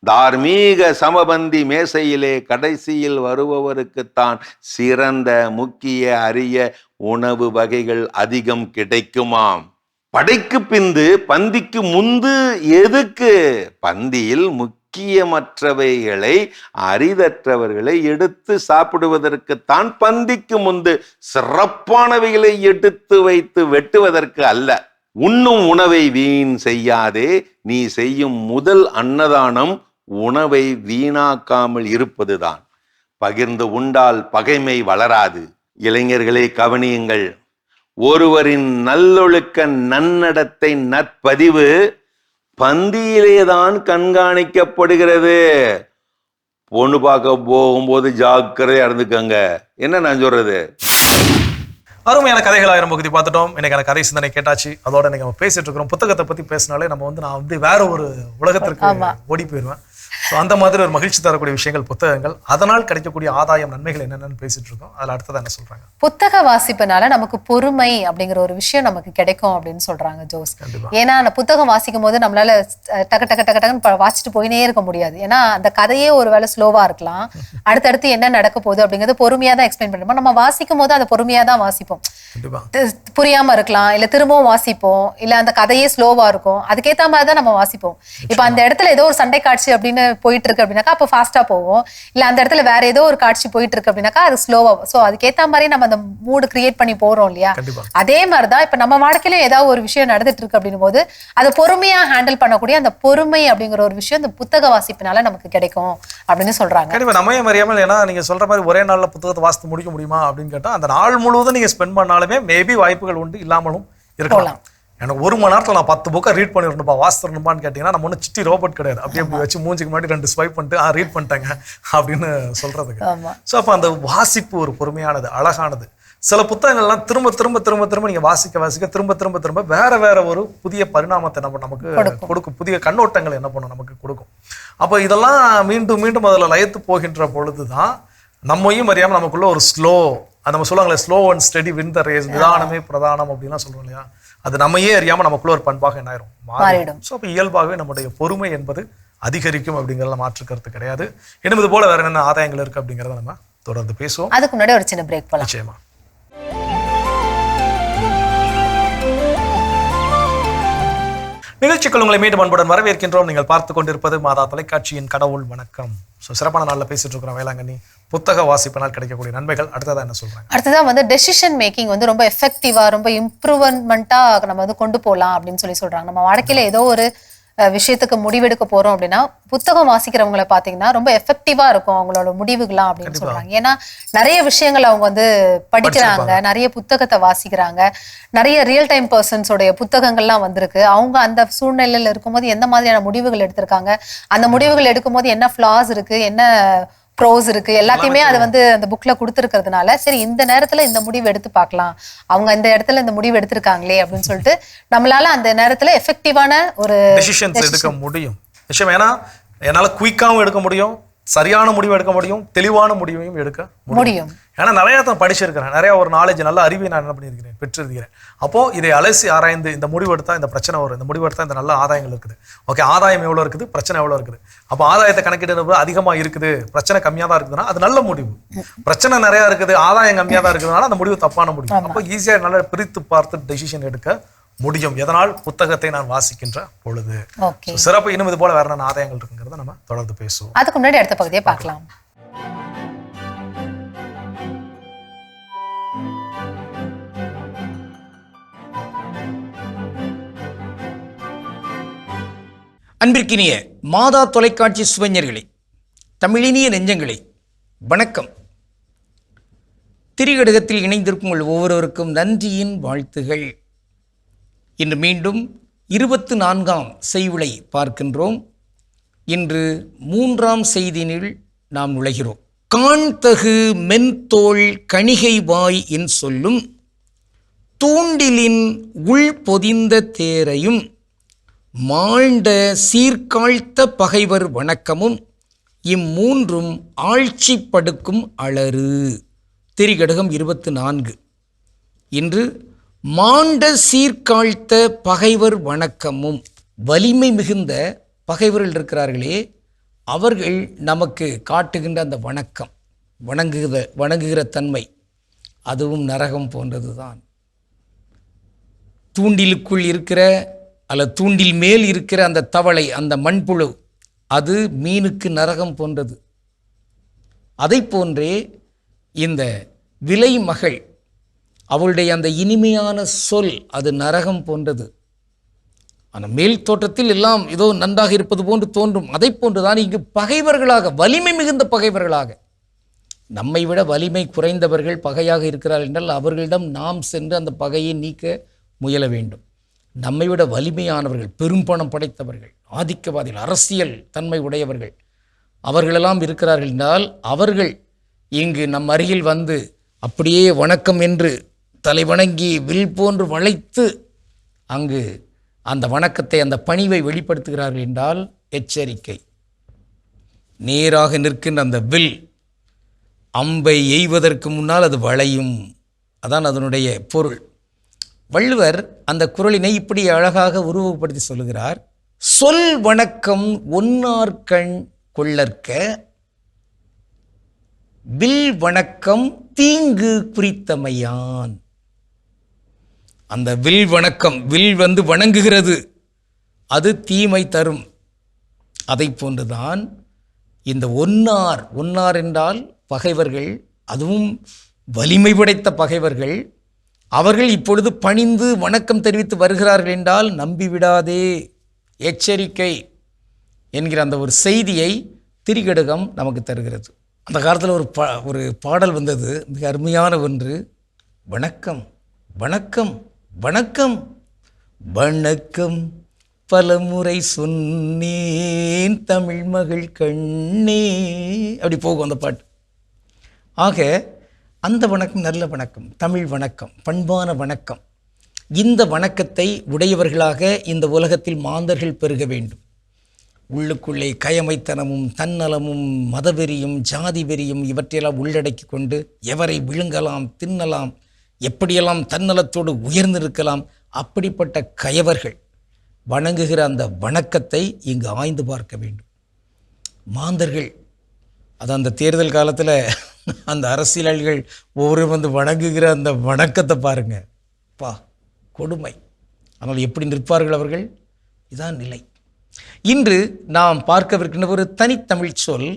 தார்மீக சமபந்தி மேசையிலே கடைசியில் வருபவருக்குத்தான் சிறந்த முக்கிய அரிய உணவு வகைகள் அதிகம் கிடைக்குமாம். படைக்கு பிந்து பந்திக்கு முந்து எதுக்கு? பந்தியில் முக்கியமற்றவைகளை அரிதற்றவர்களை எடுத்து சாப்பிடுவதற்குத்தான் பந்திக்கு முந்து. சிறப்பானவைகளை எடுத்து வைத்து வெட்டுவதற்கு அல்ல. உண்ணும் உணவை வீண் செய்யாதே. நீ செய்யும் முதல் அன்னதானம் உணவை வீணாக்காமல் இருப்பதுதான். பகிர்ந்து உண்டால் பகைமை வளராது. இளைஞர்களே கவனியுங்கள். ஒருவரின் நல்லொழுக்க நன்னடத்தை நற்பதிவு பந்தியிலேதான் கண்காணிக்கப்படுகிறது. பொண்ணு பார்க்க போகும்போது ஜாக்கிரதையா இருந்துக்கங்க. என்ன நான் சொல்றது? அருமையான கதைகள் 1000 பகுதி பார்த்துட்டோம். இன்னைக்கான கதை சிந்தனை கேட்டாச்சு. அதோட இன்னைக்கு நம்ம பேசிட்டு இருக்கிறோம். புத்தகத்தை பத்தி பேசினாலே நான் வேற ஒரு உலகத்திற்கு ஓடி போயிடுவேன். அந்த மாதிரி ஒரு மகிழ்ச்சி தரக்கூடிய விஷயங்கள் புத்தகங்கள், அதனால் கிடைக்கக்கூடிய ஆதாயம் நன்மைகள் என்னென்னு பேசிட்டு இருக்கோம். அதில் அடுத்தது என்ன சொல்றாங்க? புத்தக வாசிப்புனால நமக்கு பொறுமை அப்படிங்கிற ஒரு விஷயம் நமக்கு கிடைக்கும் அப்படின்னு சொல்றாங்க ஜோஸ். ஏன்னா அந்த புத்தகம் வாசிக்கும் போது நம்மளால டக்கு டக்கு டக்கு டக்குன்னு வாசிட்டு போயினே இருக்க முடியாது. ஏன்னா அந்த கதையே ஒரு வேளை ஸ்லோவா இருக்கலாம். அடுத்தடுத்து என்ன நடக்க போகுது அப்படிங்கிறது பொறுமையா தான் எக்ஸ்பிளைன் பண்ணுவோம். நம்ம வாசிக்கும் போது அதை பொறுமையா தான் வாசிப்போம். புரியாம இருக்கலாம், இல்ல திரும்பவும் வாசிப்போம், இல்ல அந்த கதையே ஸ்லோவா இருக்கும். அதுக்கேற்ற மாதிரி தான் நம்ம வாசிப்போம். இப்ப அந்த இடத்துல ஏதோ ஒரு சண்டை காட்சி அப்படின்னு போயிட்டு இருக்கு அப்படின்னாக்கா அப்ப ஃபாஸ்டா போவோம். இல்ல அந்த இடத்துல வேற ஏதோ ஒரு காட்சி போயிட்டு இருக்கு அப்படின்னாக்கா அது ஸ்லோவா. சோ அதுக்கேற்ற மாதிரி நம்ம அந்த மூடு கிரியேட் பண்ணி போறோம் இல்லையா? அதே மாதிரிதான் இப்ப நம்ம வாழ்க்கையில ஏதாவது ஒரு விஷயம் நடந்துட்டு இருக்கு அப்படின்னும் போது அதை பொறுமையா ஹேண்டில் பண்ணக்கூடிய அந்த பொறுமை அப்படிங்கிற ஒரு விஷயம் இந்த புத்தக வாசிப்பினால நமக்கு கிடைக்கும் அப்படின்னு சொல்றாங்க. கண்டிப்பா நம்ம அறியாமல், ஏன்னா நீங்க சொல்ற மாதிரி ஒரே நாள்ல புத்தகத்தை வாசித்து முடிக்க முடியுமா அப்படின்னு கேட்டா அந்த நாள் முழுவதும் நீங்க ஸ்பெண்ட் பண்ணாலுமே மேபி வாய்ப்புகள் உண்டு, இல்லாமலும் இருக்கலாம். எனக்கு 1 மணி நேரத்தில் நான் 10 புக்கை ரீட் பண்ணிடணும்பா, வாசிடணுமான்னு கேட்டீங்கன்னா நம்ம ஒன்றும் சிட்டி ரோபோட் கிடையாது. அப்படி வச்சு மூஞ்சிக்கு முன்னாடி 2 ஸ்வைப் பண்ணிட்டு ரீட் பண்ணிட்டாங்க அப்படின்னு சொல்றதுக்கு. ஸோ அப்போ அந்த வாசிப்பு ஒரு பொறுமையானது, அழகானது. சில புத்தகங்கள்லாம் திரும்ப திரும்ப திரும்ப திரும்ப நீங்க வாசிக்க வாசிக்க திரும்ப திரும்ப திரும்ப வேற ஒரு புதிய பரிணாமத்தை நமக்கு கொடுக்கும், புதிய கண்ணோட்டங்கள் என்ன பண்ணும் நமக்கு கொடுக்கும். அப்போ இதெல்லாம் மீண்டும் மீண்டும் அதில் லயத்து போகின்ற பொழுதுதான் நம்மையும் அறியாமல் நமக்குள்ள ஒரு ஸ்லோ, நம்ம சொல்லுவாங்களே slow and steady win the race, நிதானமே பிரதானம் அப்படின்லாம் சொல்றோம் இல்லையா? அது நம்மையே அறியாம நமக்குள்ள ஒரு பண்பாக என்ன ஆயிரும், மாறிடும். ஸோ அப்போ இயல்பாகவே நம்முடைய பொறுமை என்பது அதிகரிக்கும் அப்படிங்கிறத மாற்றுக்கிறது கிடையாது. இன்னும் இது போல வேற என்னென்ன ஆதாயங்கள் இருக்கு அப்படிங்கிறத நம்ம தொடர்ந்து பேசுவோம். அதுக்கு முன்னாடி ஒரு சின்ன பிரேக் போலாம். நிச்சயமா. நிகழ்ச்சிக்குள் உங்களை மீண்டும் அன்புடன் வரவேற்கின்றோம். நீங்கள் பார்த்து கொண்டிருப்பது மாதா தொலைக்காட்சியின் கடவுள் வணக்கம். ஸோ சிறப்பான நாளில் பேசிட்டு இருக்கிறோம் வேளாங்கண்ணி புத்தக வாசிப்பினால் கிடைக்கக்கூடிய நன்மைகள். அடுத்ததான் என்ன சொல்றாங்க? அடுத்ததான் டெசிஷன் மேக்கிங் ரொம்ப எஃபெக்டிவா, ரொம்ப இம்ப்ரூவ்மெண்டா நம்ம கொண்டு போகலாம் அப்படின்னு சொல்றாங்க. நம்ம வாழ்க்கையில ஏதோ ஒரு விஷயத்துக்கு முடிவெடுக்க போறோம் அப்படின்னா புத்தகம் வாசிக்கிறவங்களை பாத்தீங்கன்னா ரொம்ப எஃபெக்டிவா இருக்கும் அவங்களோட முடிவுகள்லாம் அப்படின்னு சொல்றாங்க. ஏன்னா நிறைய விஷயங்கள் அவங்க படிக்கிறாங்க, நிறைய புத்தகத்தை வாசிக்கிறாங்க, நிறைய ரியல் டைம் பர்சன்ஸோடைய புத்தகங்கள்லாம் வந்திருக்கு. அவங்க அந்த சூழ்நிலையில இருக்கும்போது எந்த மாதிரியான முடிவுகள் எடுத்திருக்காங்க, அந்த முடிவுகள் எடுக்கும்போது என்ன ஃபிளாஸ் இருக்கு, என்ன ப்ரோஸ் இருக்கு, எல்லாத்தையுமே அது அந்த புக்ல கொடுத்துருக்கிறதுனால சரி இந்த நேரத்துல இந்த முடிவு எடுத்து பார்க்கலாம், அவங்க இந்த இடத்துல இந்த முடிவு எடுத்திருக்காங்களே அப்படின்னு சொல்லிட்டு நம்மளால அந்த நேரத்துல எஃபெக்டிவான ஒரு டெசிஷன்ஸ் எடுக்க முடியும். விஷயம் ஏன்னா என்னால குயிக்காவும் எடுக்க முடியும், சரியான முடிவு எடுக்க முடியும், தெளிவான முடிவையும் எடுக்க முடியும். ஏன்னா நிறைய தான் படிச்சிருக்கிறேன், நிறைய ஒரு நாலேஜ், நல்ல அறிவை நான் என்ன பண்ணியிருக்கிறேன், பெற்றிருக்கிறேன். அப்போ இதை அலசி ஆராய்ந்து இந்த முடிவு எடுத்தா இந்த பிரச்சனை வரும், இந்த முடிவு எடுத்தா இந்த நல்ல ஆதாயங்கள் இருக்குது, ஓகே ஆதாயம் எவ்வளவு இருக்குது, பிரச்சனை எவ்வளவு இருக்குது. அப்போ ஆதாயத்தை கணக்கிட்டு அதிகமா இருக்குது, பிரச்சனை கம்மியா தான் இருக்குதுன்னா அது நல்ல முடிவு. பிரச்சனை நிறைய இருக்குது, ஆதாயம் கம்மியா தான் இருக்குதுனால அந்த முடிவு தப்பான முடிவு. அப்போ ஈஸியா நல்லா பிரித்து பார்த்து டெசிஷன் எடுக்க முடியும். எதனால்? புத்தகத்தை நான் வாசிக்கின்ற பொழுது. சிறப்பு. இன்னும் இது போல வேற என்ன ஆதாயங்கள் இருக்குங்கிறத நம்ம தொடர்ந்து பேசுவோம். அதுக்கு முன்னாடி அடுத்த பகுதியை பார்க்கலாம். அன்பிற்கினிய மாதா தொலைக்காட்சி சுவைஞர்களே, தமிழினிய நெஞ்சங்களே, வணக்கம். திரிகடகத்தில் இணைந்திருக்கும் உங்கள் ஒவ்வொருவருக்கும் நன்றியின் வாழ்த்துகள். இன்று மீண்டும் 24ஆம் செய்யுளை பார்க்கின்றோம். இன்று 3ஆம் செய்தினில் நாம் நுழைகிறோம். காண்தகு மென்தோள் கணிகை வாய் என் சொல்லும் தூண்டிலின் உள் பொதிந்த தேரையும் மாண்ட சீர்காழ்த்த பகைவர் வணக்கமும் இம்மூன்றும் ஆட்சி படுக்கும் அளறு. திரிகடுகம் 24. இன்று மாண்ட சீர்காழ்த்த பகைவர் வணக்கமும், வலிமை மிகுந்த பகைவர்கள் இருக்கிறார்களே அவர்கள் நமக்கு காட்டுகின்ற அந்த வணக்கம், வணங்குகிற தன்மை, அதுவும் நரகம் போன்றது தான். தூண்டிலுக்குள் இருக்கிற அல்லது தூண்டில் மேல் இருக்கிற அந்த தவளை, அந்த மண்புழு, அது மீனுக்கு நரகம் போன்றது. அதை போன்றே இந்த விலை மகள், அவளுடைய அந்த இனிமையான சொல், அது நரகம் போன்றது. ஆனால் மேல் தோற்றத்தில் எல்லாம் ஏதோ நன்றாக இருப்பது போன்று தோன்றும். அதை போன்றுதான் இங்கு பகைவர்களாக, வலிமை மிகுந்த பகைவர்களாக, நம்மை விட வலிமை குறைந்தவர்கள் பகையாக இருக்கிறார்கள் என்றால் அவர்களிடம் நாம் சென்று அந்த பகையை நீக்க முயல வேண்டும். நம்மை விட வலிமையானவர்கள், பெரும்பணம் படைத்தவர்கள், ஆதிக்கவாதிகள், அரசியல் தன்மை உடையவர்கள், அவர்களெல்லாம் இருக்கிறார்கள் என்றால் அவர்கள் இங்கு நம் அருகில் வந்து அப்படியே வணக்கம் என்று தலைவணங்கி வில் போன்று வளைத்து அங்கு அந்த வணக்கத்தை, அந்த பணிவை வெளிப்படுத்துகிறார்கள் என்றால் எச்சரிக்கை. நேராக நிற்கின்ற அந்த வில் அம்பை எய்வதற்கு முன்னால் அது வளையும். அதான் அதனுடைய பொருள். வள்ளுவர் அந்த குறளினை இப்படி அழகாக உருவப்படுத்தி சொல்லுகிறார். சொல் வணக்கம் ஒன்னார்கண் கொள்ளற்க, வில் வணக்கம் தீங்கு குறித்தமையான். அந்த வில் வணக்கம், வில் வந்து வணங்குகிறது, அது தீமை தரும். அதை போன்றுதான் இந்த ஒன்னார் என்றால் பகைவர்கள், அதுவும் வலிமை படைத்த பகைவர்கள். அவர்கள் இப்பொழுது பணிந்து வணக்கம் தெரிவித்து வருகிறார்கள் என்றால் நம்பிவிடாதே, எச்சரிக்கை என்கிற அந்த ஒரு செய்தியை திரிகடுகம் நமக்கு தருகிறது. அந்த காலத்தில் ஒரு பாடல் வந்தது, மிக அருமையான ஒன்று. வணக்கம் வணக்கம் வணக்கம் வணக்கம் பலமுறை சொன்னேன் தமிழ் மகள் கண்ணே, அப்படி போகும் அந்த பாட்டு. ஆக அந்த வணக்கம் நல்ல வணக்கம், தமிழ் வணக்கம், பண்பான வணக்கம். இந்த வணக்கத்தை உடையவர்களாக இந்த உலகத்தில் மாந்தர்கள் பெருக வேண்டும். உள்ளுக்குள்ளே கயமைத்தனமும் தன்னலமும் மதவெறியும் ஜாதி வெறியும் இவற்றையெல்லாம் உள்ளடக்கி கொண்டு எவரை விழுங்கலாம், தின்னலாம், எப்படியெல்லாம் தன்னலத்தோடு உயர்ந்திருக்கலாம், அப்படிப்பட்ட கயவர்கள் வணங்குகிற அந்த வணக்கத்தை இங்கு ஆய்ந்து பார்க்க வேண்டும். மாந்தர்கள், அது அந்த தேர்தல் காலத்தில் அந்த அரசியல்கள் ஒவ்வொரு வந்து வணங்குகிற அந்த வணக்கத்தை பாருங்க, பா கொடுமை. ஆனால் எப்படி நிற்பார்கள் அவர்கள்? இதான் நிலை. இன்று நாம் பார்க்கவிருக்கின்ற ஒரு தனித்தமிழ் சொல்,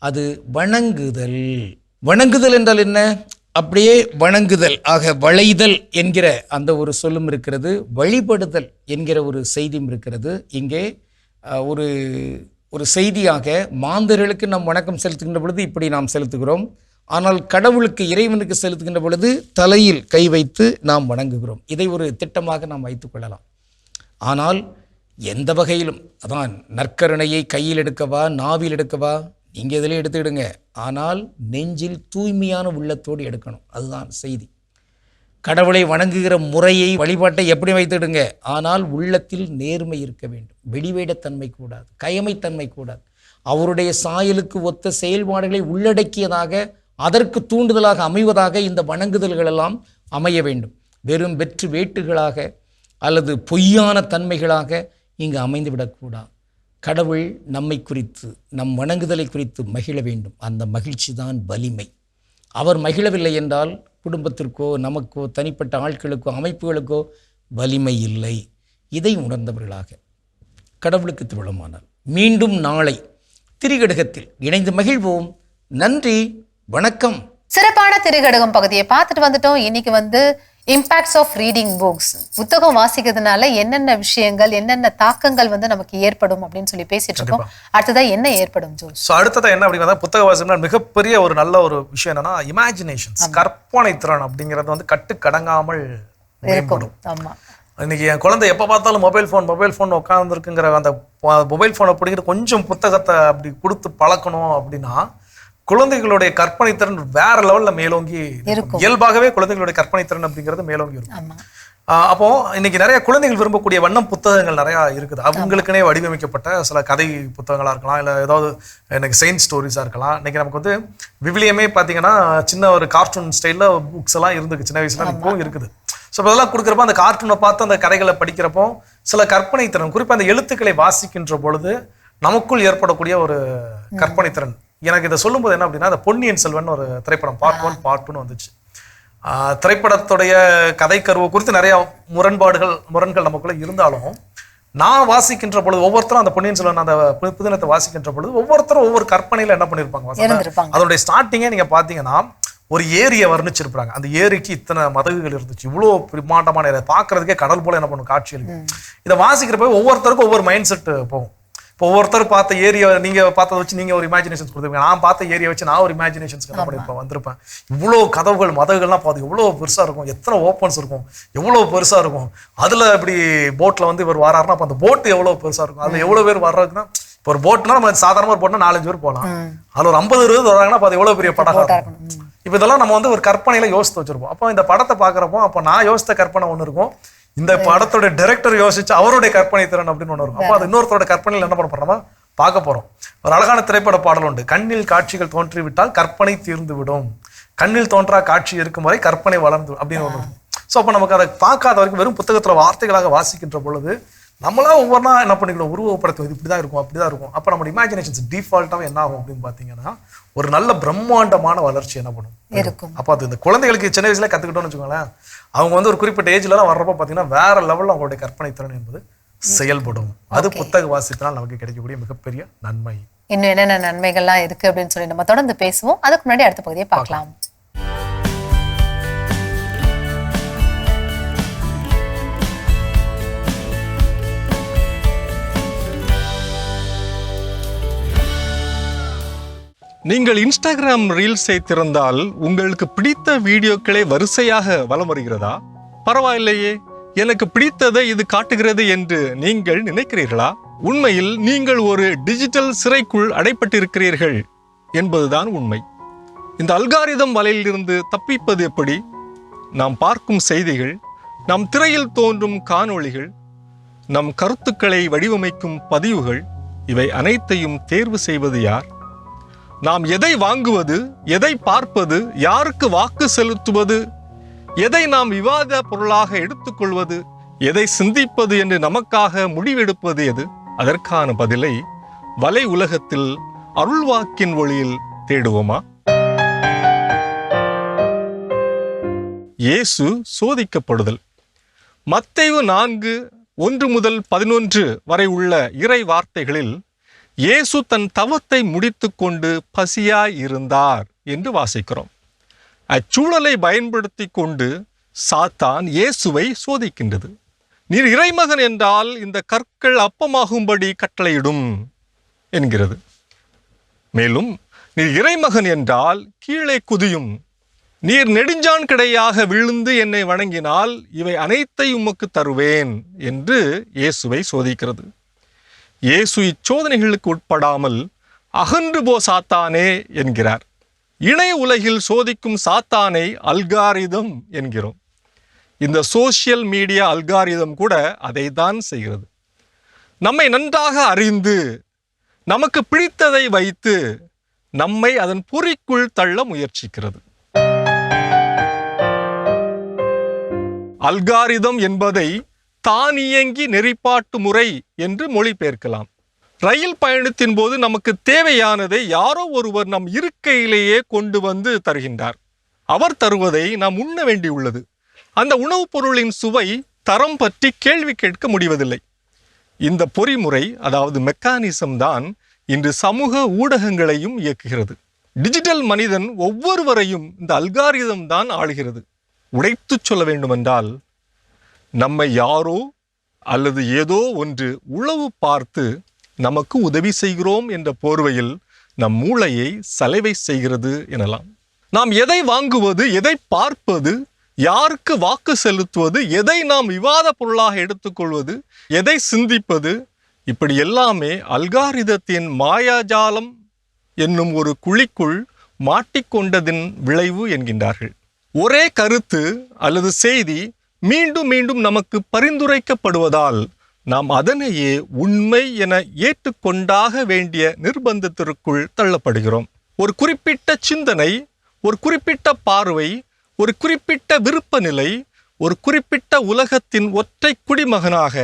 அது வணங்குதல். வணங்குதல் என்றால் என்ன? அப்படியே வணங்குதல் ஆக வளைதல் என்கிற அந்த ஒரு சொல்லும் இருக்கிறது, வழிபடுதல் என்கிற ஒரு செய்தியும் இருக்கிறது. இங்கே ஒரு செய்தியாக மாந்தர்களுக்கு நாம் வணக்கம் செலுத்துகின்ற பொழுது இப்படி நாம் செலுத்துகிறோம். ஆனால் கடவுளுக்கு, இறைவனுக்கு செலுத்துகின்ற பொழுது தலையில் கை வைத்து நாம் வணங்குகிறோம். இதை ஒரு திட்டமாக நாம் வைத்துக் கொள்ளலாம். ஆனால் எந்த வகையிலும், அதான் நற்கருணையை கையில் எடுக்கவா நாவில் எடுக்கவா, நீங்கள் இதிலே எடுத்துக்கிடுங்க, ஆனால் நெஞ்சில் தூய்மையான உள்ளத்தோடு எடுக்கணும். அதுதான் செய்தி. கடவுளை வணங்குகிற முறையை, வழிபாட்டை எப்படி வைத்துடுங்க, ஆனால் உள்ளத்தில் நேர்மை இருக்க வேண்டும். வெளிவேடத்தன்மை கூடாது, கயமைத்தன்மை கூடாது. அவருடைய சாயலுக்கு ஒத்த செயல்பாடுகளை உள்ளடக்கியதாக, அதற்கு தூண்டுதலாக அமைவதாக இந்த வணங்குதல்களெல்லாம் அமைய வேண்டும். வெறும் வெற்று வேட்டுகளாக அல்லது பொய்யான தன்மைகளாக இங்கு அமைந்துவிடக்கூடாது. கடவுள் நம்மை குறித்து, நம் வணங்குதலை குறித்து மகிழ வேண்டும். அந்த மகிழ்ச்சி தான் வலிமை. அவர் மகிழவில்லை என்றால் குடும்பத்திற்கோ, நமக்கோ, தனிப்பட்ட ஆட்களுக்கோ, அமைப்புகளுக்கோ வலிமை இல்லை. இதை உணர்ந்தவர்களாக கடவுளுக்கு திருவிழமானால் மீண்டும் நாளை திரிகடுகத்தில் இணைந்து மகிழ்வோம். நன்றி, வணக்கம். சிறப்பான திரிகடுகம் பகுதியை பார்த்துட்டு வந்துட்டோம். இன்னைக்கு வந்து இம்பாக்ட்ஸ் ஆஃப் ரீடிங் புக்ஸ், புத்தகம் வாசிக்கிறதுனால என்னென்ன விஷயங்கள், என்னென்ன தாக்கங்கள் வந்து நமக்கு ஏற்படும் அப்படின்னு சொல்லி பேசிட்டு இருக்கோம். அடுத்ததா என்ன ஏற்படும் ஜோஸ்? ஸோ அடுத்ததா என்ன அப்படின்னா, புத்தக வாசிப்புனா மிகப்பெரிய ஒரு நல்ல ஒரு விஷயம் என்னன்னா, இமேஜினேஷன்ஸ், கற்பனை திறன் அப்படிங்கிறது வந்து கட்டுக்கடங்காமல் இருக்கும். ஆமா, இன்னைக்கு என் குழந்தை எப்போ பார்த்தாலும் மொபைல் ஃபோன் உட்காந்துருக்குங்கிற அந்த மொபைல் ஃபோனை பிடிக்கிற கொஞ்சம் புத்தகத்தை அப்படி கொடுத்து பழக்கணும் அப்படின்னா குழந்தைகளுடைய கற்பனை திறன் வேற லெவல்ல மேலோங்கி இருக்கும். இயல்பாகவே குழந்தைகளுடைய கற்பனை திறன் அப்படிங்கிறது மேலோங்கி இருக்கும். அப்போ இன்னைக்கு நிறைய குழந்தைகள் விரும்பக்கூடிய வண்ணம் புத்தகங்கள் நிறையா இருக்குது. அவங்களுக்குனே வடிவமைக்கப்பட்ட சில கதை புத்தகங்களாக இருக்கலாம், இல்லை ஏதாவது எனக்கு சயின்ஸ் ஸ்டோரிஸாக இருக்கலாம். இன்னைக்கு நமக்கு வந்து விவிலியமே பார்த்தீங்கன்னா சின்ன ஒரு கார்ட்டூன் ஸ்டைலில் புக்ஸ் எல்லாம் இருந்துக்கு சின்ன வயசுல இப்பவும் இருக்குது. ஸோ இதெல்லாம் கொடுக்குறப்போ அந்த கார்ட்டூனை பார்த்து அந்த கதைகளை படிக்கிறப்போ சில கற்பனை திறன், குறிப்பாக அந்த எழுத்துக்களை வாசிக்கின்ற பொழுது நமக்குள் ஏற்படக்கூடிய ஒரு கற்பனை திறன். எனக்கு இதை சொல்லும்போது என்ன அப்படின்னா, அந்த பொன்னியின் செல்வன் ஒரு திரைப்படம் பார்ட் 1 பார்ட் 2 வந்துச்சு. திரைப்படத்துடைய கதை கருவை குறித்து நிறைய முரண்கள் நமக்குள்ள இருந்தாலும் நான் வாசிக்கின்ற பொழுது ஒவ்வொருத்தரும் அந்த பொன்னியின் செல்வன் அந்த புதினத்தை வாசிக்கின்ற பொழுது ஒவ்வொருத்தரும் ஒவ்வொரு கற்பனையில என்ன பண்ணிருப்பாங்க. அதோடைய ஸ்டார்டிங்கே நீங்க பாத்தீங்கன்னா ஒரு ஏரியை வர்ணிச்சிருப்பாங்க. அந்த ஏரிக்கு இத்தனை மதகுகள் இருந்துச்சு, இவ்வளோ பிரம்மாண்டமான ஏரியா, பார்க்கறதுக்கே கடல் போல என்ன பண்ணும் காட்சி இருக்கு. இதை வாசிக்கிறப்ப ஒவ்வொருத்தருக்கும் ஒவ்வொரு மைண்ட் செட் போகும். இப்போ ஒவ்வொருத்தர் பார்த்த ஏரியா நீங்க பார்த்ததை வச்சு நீங்க ஒரு இமேஜினேஷன்ஸ் கொடுத்துருப்பீங்க, நான் பார்த்த ஏரியா வச்சு நான் ஒரு இமேஜினேஷன்ஸ்க்கு என்ன பண்ணிருப்பேன் வந்திருப்பேன். இவ்வளோ கதவுகள் மதகுகள்லாம் பார்த்து எவ்வளோ பெருசா இருக்கும், எத்தனை ஓப்பன்ஸ் இருக்கும், எவ்வளோ பெருசா இருக்கும். அதுல இப்படி போட்ல வந்து இவர் வராருன்னா அப்போ அந்த போட்டு எவ்வளோ பெருசா இருக்கும், அதுல எவ்வளோ பேர் வர்றதுன்னா இப்போ ஒரு போட்னா நம்ம சாதாரண ஒரு போட்னா 4-5 பேர் போகலாம், அதுல ஒரு 50-20 வராங்கன்னா அது எவ்வளவு பெரிய படம் இருக்கும். இப்போ இதெல்லாம் நம்ம வந்து ஒரு கற்பனையில யோசித்து வச்சிருப்போம். அப்போ இந்த படத்தை பாக்குறப்போ அப்போ நான் யோசித்த கற்பனை ஒண்ணு இருக்கும், இந்த படத்தோட டைரக்டர் யோசிச்சு அவருடைய கற்பனை திறன் அப்படின்னு ஒண்ணு இருக்கும். அப்போ அது இன்னொருத்தரோட கற்பனையில் என்ன பண்ண போறோமா பார்க்க போறோம். ஒரு அழகான திரைப்பட பாடல் உண்டு, கண்ணில் காட்சிகள் தோன்றிவிட்டால் கற்பனை தீர்ந்து விடும், கண்ணில் தோன்றா காட்சி இருக்கும் வரை கற்பனை வளர்ந்து அப்படின்னு ஒண்ணு. ஸோ அப்போ நமக்கு அதை பார்க்காத வரைக்கும் வெறும் புத்தகத்துல வார்த்தைகளாக வாசிக்கின்ற பொழுது நம்மளா ஒவ்வொன்றா என்ன பண்ணிக்கலாம், உருவப்படுத்தும், இது இப்படிதான் இருக்கும் அப்படிதான் இருக்கும். அப்போ நம்ம இமேஜினேஷன்ஸ் டிஃபால்ட்டாக என்ன ஆகும் அப்படின்னு பார்த்தீங்கன்னா ஒரு நல்ல பிரம்மாண்டமான வளர்ச்சி என்ன பண்ணும் இருக்கும். அப்போ அது இந்த குழந்தைகளுக்கு சின்ன வயசுல கற்றுக்கிட்டோம்னு வச்சுக்கோங்களேன், அவங்க வந்து ஒரு குறிப்பிட்ட ஏஜ்லாம் வர்றப்போ பார்த்தீங்கன்னா வேற லெவலில் அவங்களுடைய கற்பனை திறன் என்பது செயல்படும். அது புத்தக வாசித்தனால் நமக்கு கிடைக்கக்கூடிய மிகப்பெரிய நன்மை. இன்னும் என்னென்ன நன்மைகள்லாம் இருக்கு அப்படின்னு சொல்லி நம்ம தொடர்ந்து பேசுவோம். அதுக்கு முன்னாடி அடுத்த பகுதியை பார்க்கலாம். நீங்கள் இன்ஸ்டாகிராம் ரீல்ஸை திறந்தால் உங்களுக்கு பிடித்த வீடியோக்களே வரிசையாக வலம் வருகிறதா? பரவாயில்லையே, எனக்கு பிடித்ததை இது காட்டுகிறது என்று நீங்கள் நினைக்கிறீர்களா? உண்மையில் நீங்கள் ஒரு டிஜிட்டல் சிறைக்குள் அடைப்பட்டிருக்கிறீர்கள் என்பதுதான் உண்மை. இந்த அல்காரிதம் வலையிலிருந்து தப்பிப்பது எப்படி? நாம் பார்க்கும் செய்திகள், நம் திரையில் தோன்றும் காணொளிகள், நம் கருத்துக்களை வடிவமைக்கும் பதிவுகள், இவை அனைத்தையும் தேர்வு செய்வது யார்? நாம் எதை வாங்குவது, எதை பார்ப்பது, யாருக்கு வாக்கு செலுத்துவது, எதை நாம் விவாத பொருளாக எடுத்துக்கொள்வது, எதை சிந்திப்பது என்று நமக்காக முடிவெடுப்பது எது? அதற்கான பதிலை வலை உலகத்தில் அருள்வாக்கின் ஒளியில் தேடுவோமா? இயேசு சோதிக்கப்படுதல். மத்தேயு 4:1-11 வரை உள்ள இறை வார்த்தைகளில் இயேசு தன் தவத்தை முடித்துக்கொண்டு பசியாய் இருந்தார் என்று வாசிக்கிறோம். அச்சூழலை பயன்படுத்தி கொண்டு சாத்தான் இயேசுவை சோதிக்கின்றது. நீர் இறைமகன் என்றால் இந்த கற்கள் அப்பமாகும்படி கட்டளையிடும் என்கிறது. மேலும் நீர் இறைமகன் என்றால் கீழே குதியும், நீர் நெடுஞ்சான் கிடையாக விழுந்து என்னை வணங்கினால் இவை அனைத்தையும் உமக்கு தருவேன் என்று இயேசுவை சோதிக்கிறது. இயேசு இச்சோதனைகளுக்கு உட்படாமல் அகன்று போ சாத்தானே என்கிறார். இணைய உலகில் சோதிக்கும் சாத்தானை அல்காரிதம் என்கிறோம். இந்த சோசியல் மீடியா அல்காரிதம் கூட அதை தான் செய்கிறது. நம்மை நன்றாக அறிந்து நமக்கு பிடித்ததை வைத்து நம்மை அதன் பொறிக்குள் தள்ள முயற்சிக்கிறது. அல்காரிதம் என்பதை தானியங்கி நெறிப்பாட்டு முறை என்று மொழிபெயர்க்கலாம். ரயில் பயணத்தின் போது நமக்கு தேவையானதை யாரோ ஒருவர் நம் இருக்கையிலேயே கொண்டு வந்து தருகின்றார். அவர் தருவதை நாம் உண்ண வேண்டியுள்ளது. அந்த உணவுப் பொருளின் சுவை, தரம் பற்றி கேள்வி கேட்க முடிவதில்லை. இந்த பொறிமுறை, அதாவது மெக்கானிசம் தான் இன்று சமூக ஊடகங்களையும் இயக்குகிறது. டிஜிட்டல் மனிதன் ஒவ்வொருவரையும் இந்த அல்காரிதம் தான் ஆளுகிறது. உடைத்து சொல்ல வேண்டுமென்றால், நம்மை யாரோ அல்லது ஏதோ ஒன்று உளவு பார்த்து நமக்கு உதவி செய்கிறோம் என்ற போர்வையில் நம் மூளையை சலவை செய்கிறது எனலாம். நாம் எதை வாங்குவது, எதை பார்ப்பது, யாருக்கு வாக்கு செலுத்துவது, எதை நாம் விவாத பொருளாக எடுத்துக்கொள்வது, எதை சிந்திப்பது, இப்படி எல்லாமே அல்காரிதத்தின் மாயாஜாலம் என்னும் ஒரு குழிக்குள் மாட்டிக்கொண்டதின் விளைவு என்கின்றார்கள். ஒரே கருத்து அல்லது செய்தி மீண்டும் மீண்டும் நமக்கு பரிந்துரைக்கப்படுவதால் நாம் அதனையே உண்மை என ஏற்றுக்கொண்டாக வேண்டிய நிர்பந்தத்திற்குள் தள்ளப்படுகிறோம். ஒரு குறிப்பிட்ட சிந்தனை, ஒரு குறிப்பிட்ட பார்வை, ஒரு குறிப்பிட்ட விருப்ப நிலை, ஒரு குறிப்பிட்ட உலகத்தின் ஒற்றை குடிமகனாக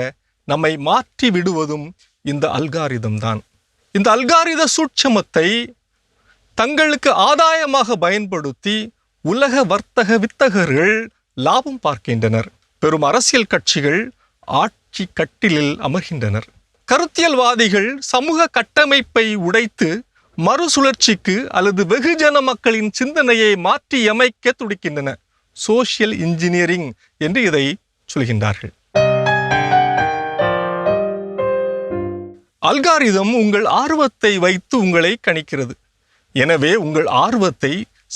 நம்மை மாற்றி விடுவதும் இந்த அல்காரிதம் தான். இந்த அல்காரித சூட்சமத்தை தங்களுக்கு ஆதாயமாக பயன்படுத்தி உலக வர்த்தக வித்தகர்கள் லாபம் பார்க்கின்றனர். பெரும் அரசியல் கட்சிகள் ஆட்சி கட்டிலில் அமர்கின்றனர். கருத்தியல்வாதிகள் சமூக கட்டமைப்பை உடைத்து மறுசுழற்சிக்கு அல்லது வெகுஜன மக்களின் சிந்தனையை மாற்றி அமைக்க துடிக்கின்றன. சோஷியல் இன்ஜினியரிங் என்று இதை சொல்கின்றார்கள். அல்காரிதம் உங்கள் ஆர்வத்தை வைத்து உங்களை கணிக்கிறது. எனவே உங்கள் ஆர்வத்தை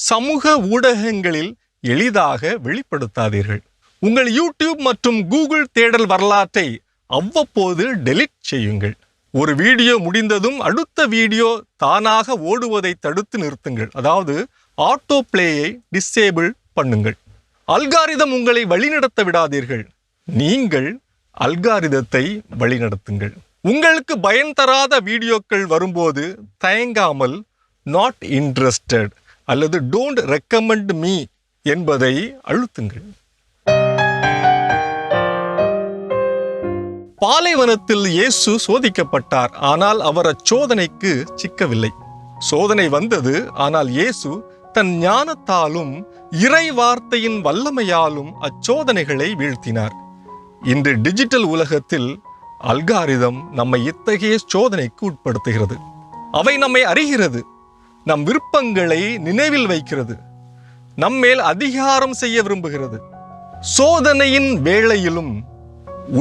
சமூக ஊடகங்களில் எளிதாக வெளிப்படுத்தாதீர்கள். உங்கள் யூடியூப் மற்றும் கூகுள் தேடல் வரலாற்றை அவ்வப்போது டெலீட் செய்யுங்கள். ஒரு வீடியோ முடிந்ததும் அடுத்த வீடியோ தானாக ஓடுவதை தடுத்து நிறுத்துங்கள். அதாவது ஆட்டோ பிளேயை டிசேபிள் பண்ணுங்கள். அல்காரிதம் உங்களை வழிநடத்த விடாதீர்கள். நீங்கள் அல்காரிதத்தை வழிநடத்துங்கள். உங்களுக்கு பயன் தராத வீடியோக்கள் வரும்போது தயங்காமல் நாட் இன்ட்ரெஸ்டட் அல்லது டோன்ட் ரெக்கமெண்ட் மீ என்பதை அழுத்துங்கள். பாலைவனத்தில் இயேசு சோதிக்கப்பட்டார். ஆனால் அவர் அச்சோதனைக்கு சிக்கவில்லை. சோதனை வந்தது. ஆனால் இயேசு தன் ஞானத்தாலும் இறை வார்த்தையின் வல்லமையாலும் அச்சோதனைகளை வீழ்த்தினார். இன்று டிஜிட்டல் உலகத்தில் அல்காரிதம் நம்மை இத்தகைய சோதனைக்கு உட்படுத்துகிறது. அவை நம்மை அறிகிறது, நம் விருப்பங்களை நினைவில் வைக்கிறது, நம்மேல் அதிகாரம் செய்ய விரும்புகிறது. சோதனையின் வேளையிலும்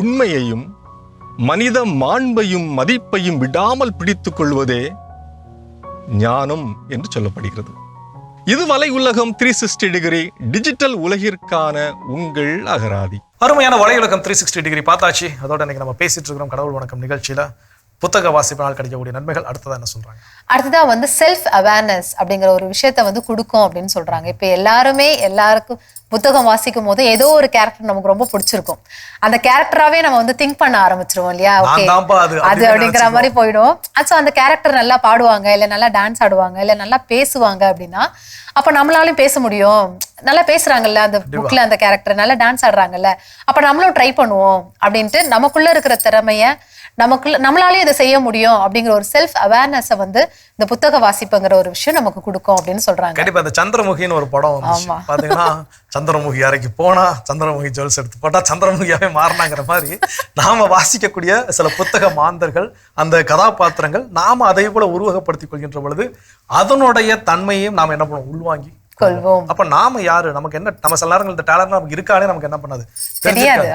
உண்மையையும் மனித மாண்பையும் மதிப்பையும் விடாமல் பிடித்துக் கொள்வதே ஞானம் என்று சொல்லப்படுகிறது. இது வலை உலகம் 360 டிகிரி டிஜிட்டல் உலகிற்கான உங்கள் அகராதி. அருமையான வலையுலகம் 360 டிகிரி பார்த்தாச்சு. அதோட இன்னைக்கு நம்ம பேசிட்டு இருக்கிறோம் கடவுள் வணக்கம் நிகழ்ச்சியில புத்தக வாசிப்பினால் கிடைக்கக்கூடிய நன்மைகள். அடுத்ததா என்ன சொல்றாங்க? அடுத்ததா வந்து செல்ஃப் அவேர்னஸ் அப்படிங்கிற ஒரு விஷயத்த வந்து கொடுக்கும் அப்படின்னு சொல்றாங்க. இப்ப எல்லாருக்கும் புத்தகம் வாசிக்கும் போது ஏதோ ஒரு கேரக்டர் நமக்கு ரொம்ப பிடிச்சிருக்கும். அந்த கேரக்டராவே நம்ம வந்து திங்க் பண்ண ஆரம்பிச்சிருவோம் இல்லையா? ஓகே அது அப்படிங்கிற மாதிரி போயிடும். ஆச்சோ அந்த கேரக்டர் நல்லா பாடுவாங்க, இல்ல நல்லா டான்ஸ் ஆடுவாங்க, இல்ல நல்லா பேசுவாங்க அப்படின்னா அப்ப நம்மளாலையும் பேச முடியும். நல்லா பேசுறாங்கல்ல அந்த புக்ல, அந்த கேரக்டர் நல்லா டான்ஸ் ஆடுறாங்கல்ல, அப்ப நம்மளும் ட்ரை பண்ணுவோம் அப்படின்ட்டு நமக்குள்ள இருக்கிற திறமைய நம்மளாலே இதை செய்ய முடியும் அப்படிங்கிற ஒரு செல்ஃப் அவேர்னஸ் வந்து இந்த புத்தக வாசிப்புங்கிற ஒரு விஷயம் நமக்கு கொடுக்கும் அப்படின்னு சொல்றாங்க. கண்டிப்பா இந்த சந்திரமுகின்னு ஒரு படம் வந்து பாத்தீங்கன்னா சந்திரமுகி அறைக்கு போனா சந்திரமுகி ஜுவல்ஸ் எடுத்து போட்டா சந்திரமுகியாவே மாறினாங்கிற மாதிரி நாம வாசிக்கக்கூடிய சில புத்தக மாந்தர்கள், அந்த கதாபாத்திரங்கள் நாம அதை போல உருவகப்படுத்திக் கொள்கின்ற பொழுது அதனுடைய தன்மையையும் நாம என்ன பண்ணுவோம், உள்வாங்கி கொள்வோம். அப்ப நாம யாரு, நமக்கு என்ன, நம்ம சில நேரங்கள் இந்த டேலண்ட் நமக்கு இருக்கானே நமக்கு என்ன பண்ணாது தெரியாது.